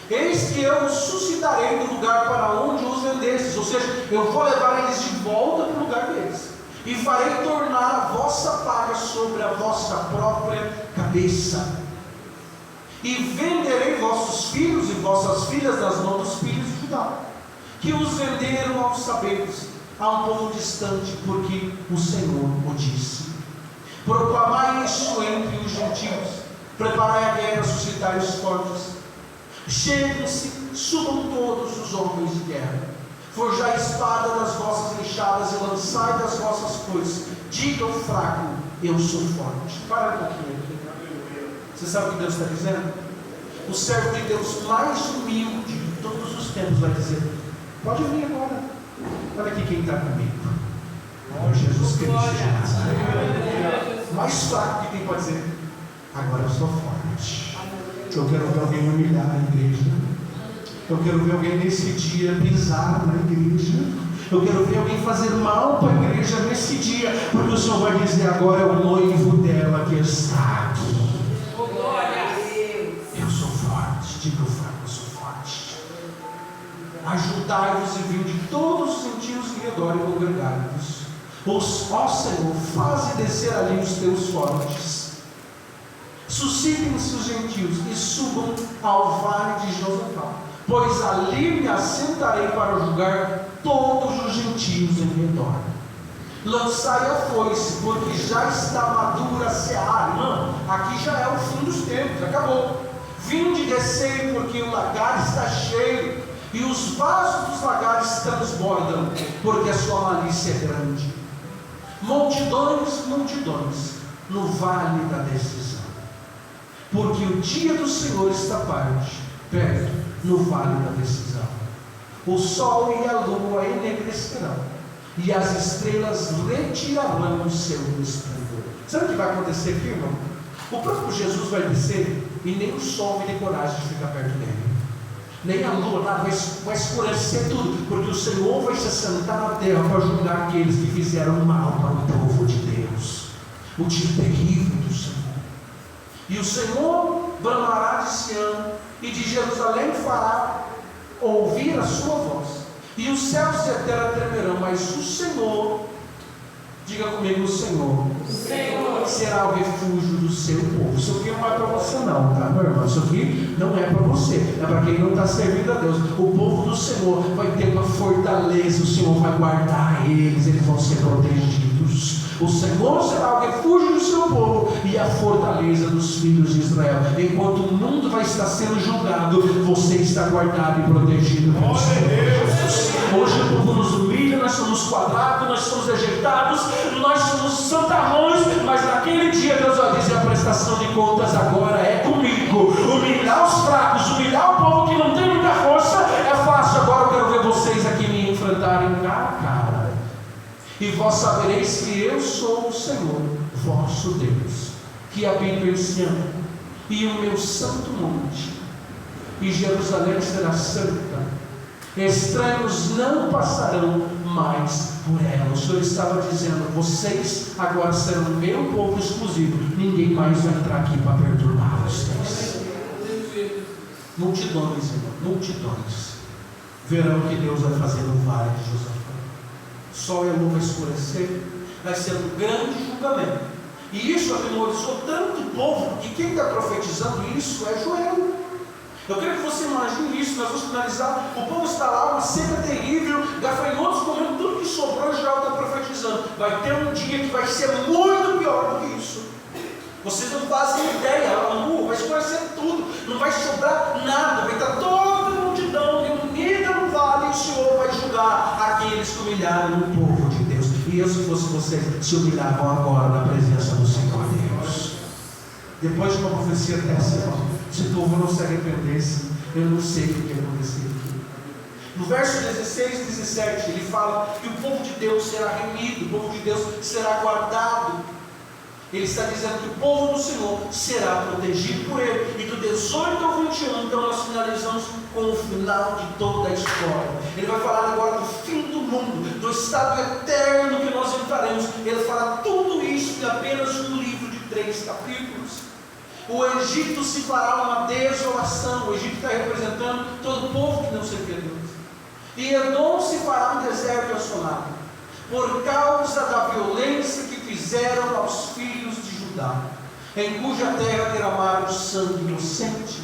Eis que eu os suscitarei do lugar para onde os vendestes, ou seja, eu vou levar eles de volta para o lugar deles, e farei tornar a vossa paga sobre a vossa própria cabeça. E venderei vossos filhos e vossas filhas das mãos dos filhos de Judá, que os venderam aos saberes, a um povo distante, porque o Senhor o disse. Proclamai isso entre os gentios, preparai a guerra, suscitai os fortes. Cheguem-se, subam todos os homens de guerra, forjai a espada das vossas enxadas e lançai das vossas coisas. Diga ao fraco: eu sou forte. Para um pouquinho aqui. Você sabe o que Deus está dizendo? O servo de Deus mais humilde de todos os tempos vai dizer: pode vir agora. Olha aqui quem está comigo. Oh, Jesus Cristo de Nazaré. Mais fraco que quem pode dizer: agora eu sou forte. Eu quero ver alguém humilhar a igreja. Eu quero ver alguém nesse dia pisar na igreja. Eu quero ver alguém fazer mal para a igreja nesse dia, porque o Senhor vai dizer: agora é o noivo dela Ó Senhor, faze descer ali os teus fortes, suscitem-se os gentios e subam ao vale de Josafá, pois ali me assentarei para julgar todos os gentios em redor. Lançai a foice, porque já está madura a seara. Irmão, aqui já é o fim dos tempos, acabou. Vinde, descei, porque o lagar está cheio, e os vasos dos lagares transbordam, porque a sua malícia é grande. Multidões, multidões, no vale da decisão, porque o dia do Senhor está perto, no vale da decisão. O sol e a lua enegrecerão, e as estrelas retirarão o seu esplendor. Sabe o que vai acontecer aqui, irmão? O próprio Jesus vai descer, e nem o sol vai ter coragem de ficar perto dele, nem a lua, nada, vai escurecer tudo, porque o Senhor vai se assentar na terra para julgar aqueles que fizeram mal para o povo de Deus. O dia terrível do Senhor. E o Senhor bramará de Sião, e de Jerusalém fará ouvir a sua voz, e os céus e a terra tremerão, mas o Senhor, diga comigo, o Senhor será o refúgio do seu povo. Isso aqui não é para você não, tá, meu irmão? Isso aqui não é para você, é para quem não está servindo a Deus. O povo do Senhor vai ter uma fortaleza, o Senhor vai guardar eles vão ser protegidos. O Senhor será o refúgio do seu povo e a fortaleza dos filhos de Israel. Enquanto o mundo vai estar sendo julgado, você está guardado e protegido pelo Senhor Jesus. Hoje o povo nos humilha, nós somos quadrados, nós somos rejeitados, nós somos santarrões, mas naquele dia Deus vai dizer: a prestação de contas agora é comigo. Humilhar os fracos, humilhar o povo que não tem muita força é fácil. Agora eu quero ver vocês aqui me enfrentarem cara a cara. E vós sabereis que eu sou o Senhor, vosso Deus, que habito em Sião, e o meu santo monte, e Jerusalém será santa. Estranhos não passarão mais por ela. O Senhor estava dizendo: vocês agora serão meu povo exclusivo, ninguém mais vai entrar aqui para perturbar vocês. Multidões, irmão, multidões verão o que Deus vai fazer no vale de Josafá. Sol e a lua vai escurecer, vai ser um grande julgamento. E isso atemorizou tanto o povo, que quem está profetizando isso é Joel. Eu quero que você imagine isso. Nós vamos finalizar. O povo está lá, uma seca terrível, gafanhotos comendo tudo que sobrou. Joel está profetizando: vai ter um dia que vai ser muito pior do que isso. Vocês não fazem ideia. A lua vai escurecer tudo, não vai sobrar nada, vai estar toda a multidão reunida no vale, e o Senhor vai julgar aqueles que humilharam o povo de Deus. E eu, se fosse vocês, se humilhavam agora na presença do Senhor Deus. Depois de uma profecia dessa, se o povo não se arrependesse, eu não sei o que ia acontecer aqui. No verso 16 e 17, ele fala que o povo de Deus será remido, o povo de Deus será guardado. Ele está dizendo que o povo do Senhor será protegido por ele. E do 18 ao 21, então nós finalizamos com o final de toda a história. Ele vai falar agora do fim do mundo, do estado eterno que nós entraremos. Ele fala tudo isso em apenas um livro de 3 capítulos. O Egito se fará uma desolação. O Egito está representando todo o povo que não servia a Deus. E Edom se fará um deserto assolado, por causa da violência que fizeram aos filhos de Judá, em cuja terra derramaram sangue inocente.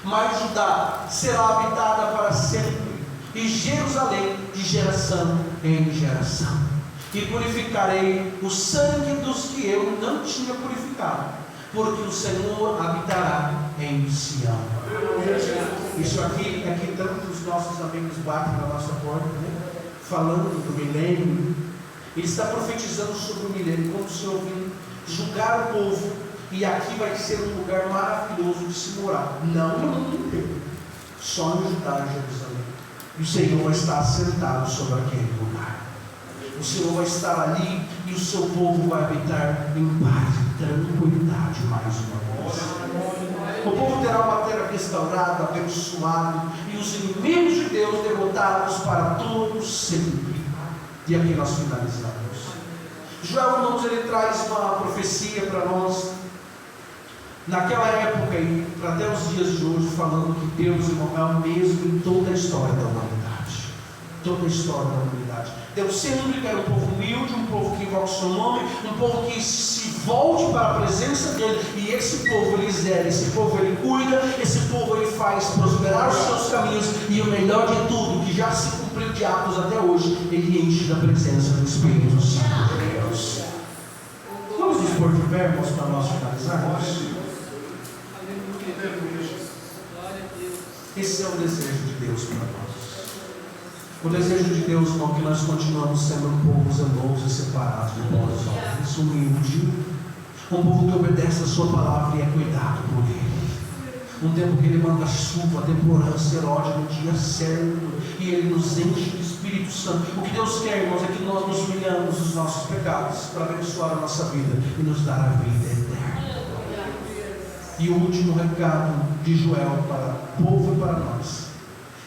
Mas Judá será habitada para sempre, e Jerusalém de geração em geração. E purificarei o sangue dos que eu não tinha purificado, porque o Senhor habitará em Sião. Isso aqui é que tantos nossos amigos batem na nossa porta, né? Falando do milênio. Ele está profetizando sobre o milênio, quando o Senhor vir julgar o povo, e aqui vai ser um lugar maravilhoso de se morar, não no mundo inteiro, só no Judá e Jerusalém. E o Senhor vai estar assentado sobre aquele lugar. O Senhor vai estar ali, e o seu povo vai habitar em paz e tranquilidade mais uma vez. O povo terá uma terra restaurada, abençoada, e os inimigos de Deus derrotados para todos sempre. E aqui nós finalizamos. Joel, irmãos, ele traz uma profecia para nós, naquela época e para até os dias de hoje, falando que Deus, irmão, é o mesmo em toda a história da humanidade. toda a história da humanidade. Deus sempre quer um povo humilde, um povo que invoca o seu nome, um povo que se volte para a presença dele, e esse povo ele zela, esse povo ele cuida, esse povo ele faz prosperar os seus caminhos, e o melhor de tudo, que já se cumpriu de atos até hoje, ele enche da presença do Espírito Santo de Deus. Vamos nos pôr de pé, irmãos, para nós finalizarmos. Esse é o desejo de Deus para nós. O desejo de Deus, irmão, que nós continuamos sendo um povo zeloso e separado de bons homens, humilde, um povo que obedece a sua palavra e é cuidado por ele. Um tempo que ele manda chuva, temporã, serode no dia certo, e ele nos enche do Espírito Santo. O que Deus quer, irmãos, é que nós nos humilhamos dos nossos pecados para abençoar a nossa vida e nos dar a vida eterna. E o último recado de Joel para o povo e para nós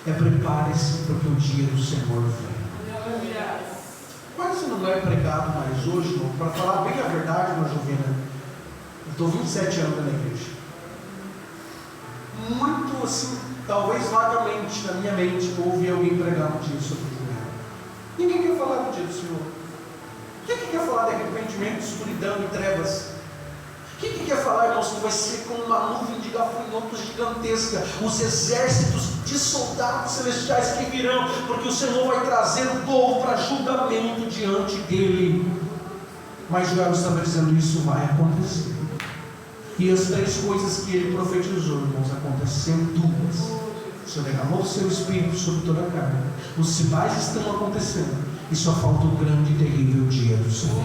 é: prepare-se, porque o dia do Senhor vem. Quase não é pregado mais hoje, irmão. Para falar bem a verdade, irmã Jovina, eu estou 27 anos na igreja. Muito assim, talvez vagamente na minha mente, ouvi alguém pregar um dia sobre o Joel. Ninguém quer falar do dia do Senhor. Quem que quer falar de arrependimento, escuridão e trevas? Quem que quer falar, irmãos, que vai ser como uma nuvem de gafanhotos gigantesca, os exércitos de soldados celestiais que virão, porque o Senhor vai trazer o povo para julgamento diante dele. Mas Joel estava dizendo: isso vai acontecer. E as três coisas que ele profetizou, irmãos, aconteceram duas. O Senhor derramou o seu Espírito sobre toda a carne. Os sinais estão acontecendo, e só falta o grande e terrível dia do Senhor.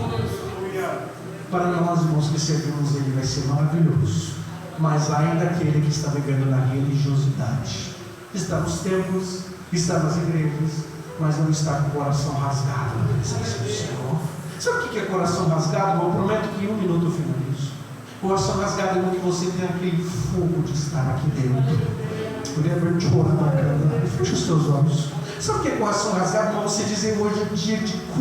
Para nós, irmãos, que servimos Ele, vai ser maravilhoso. Mas ainda aquele que está vivendo na religiosidade, está nos templos, está nas igrejas, mas não está com o coração rasgado na presença do Senhor. Sabe o que é coração rasgado? Eu prometo que em 1 minuto eu finalizo. Coração rasgado é quando você tem aquele fogo de estar aqui dentro. Feche os teus olhos. Sabe o que é coração rasgado? Para você dizer: hoje é dia de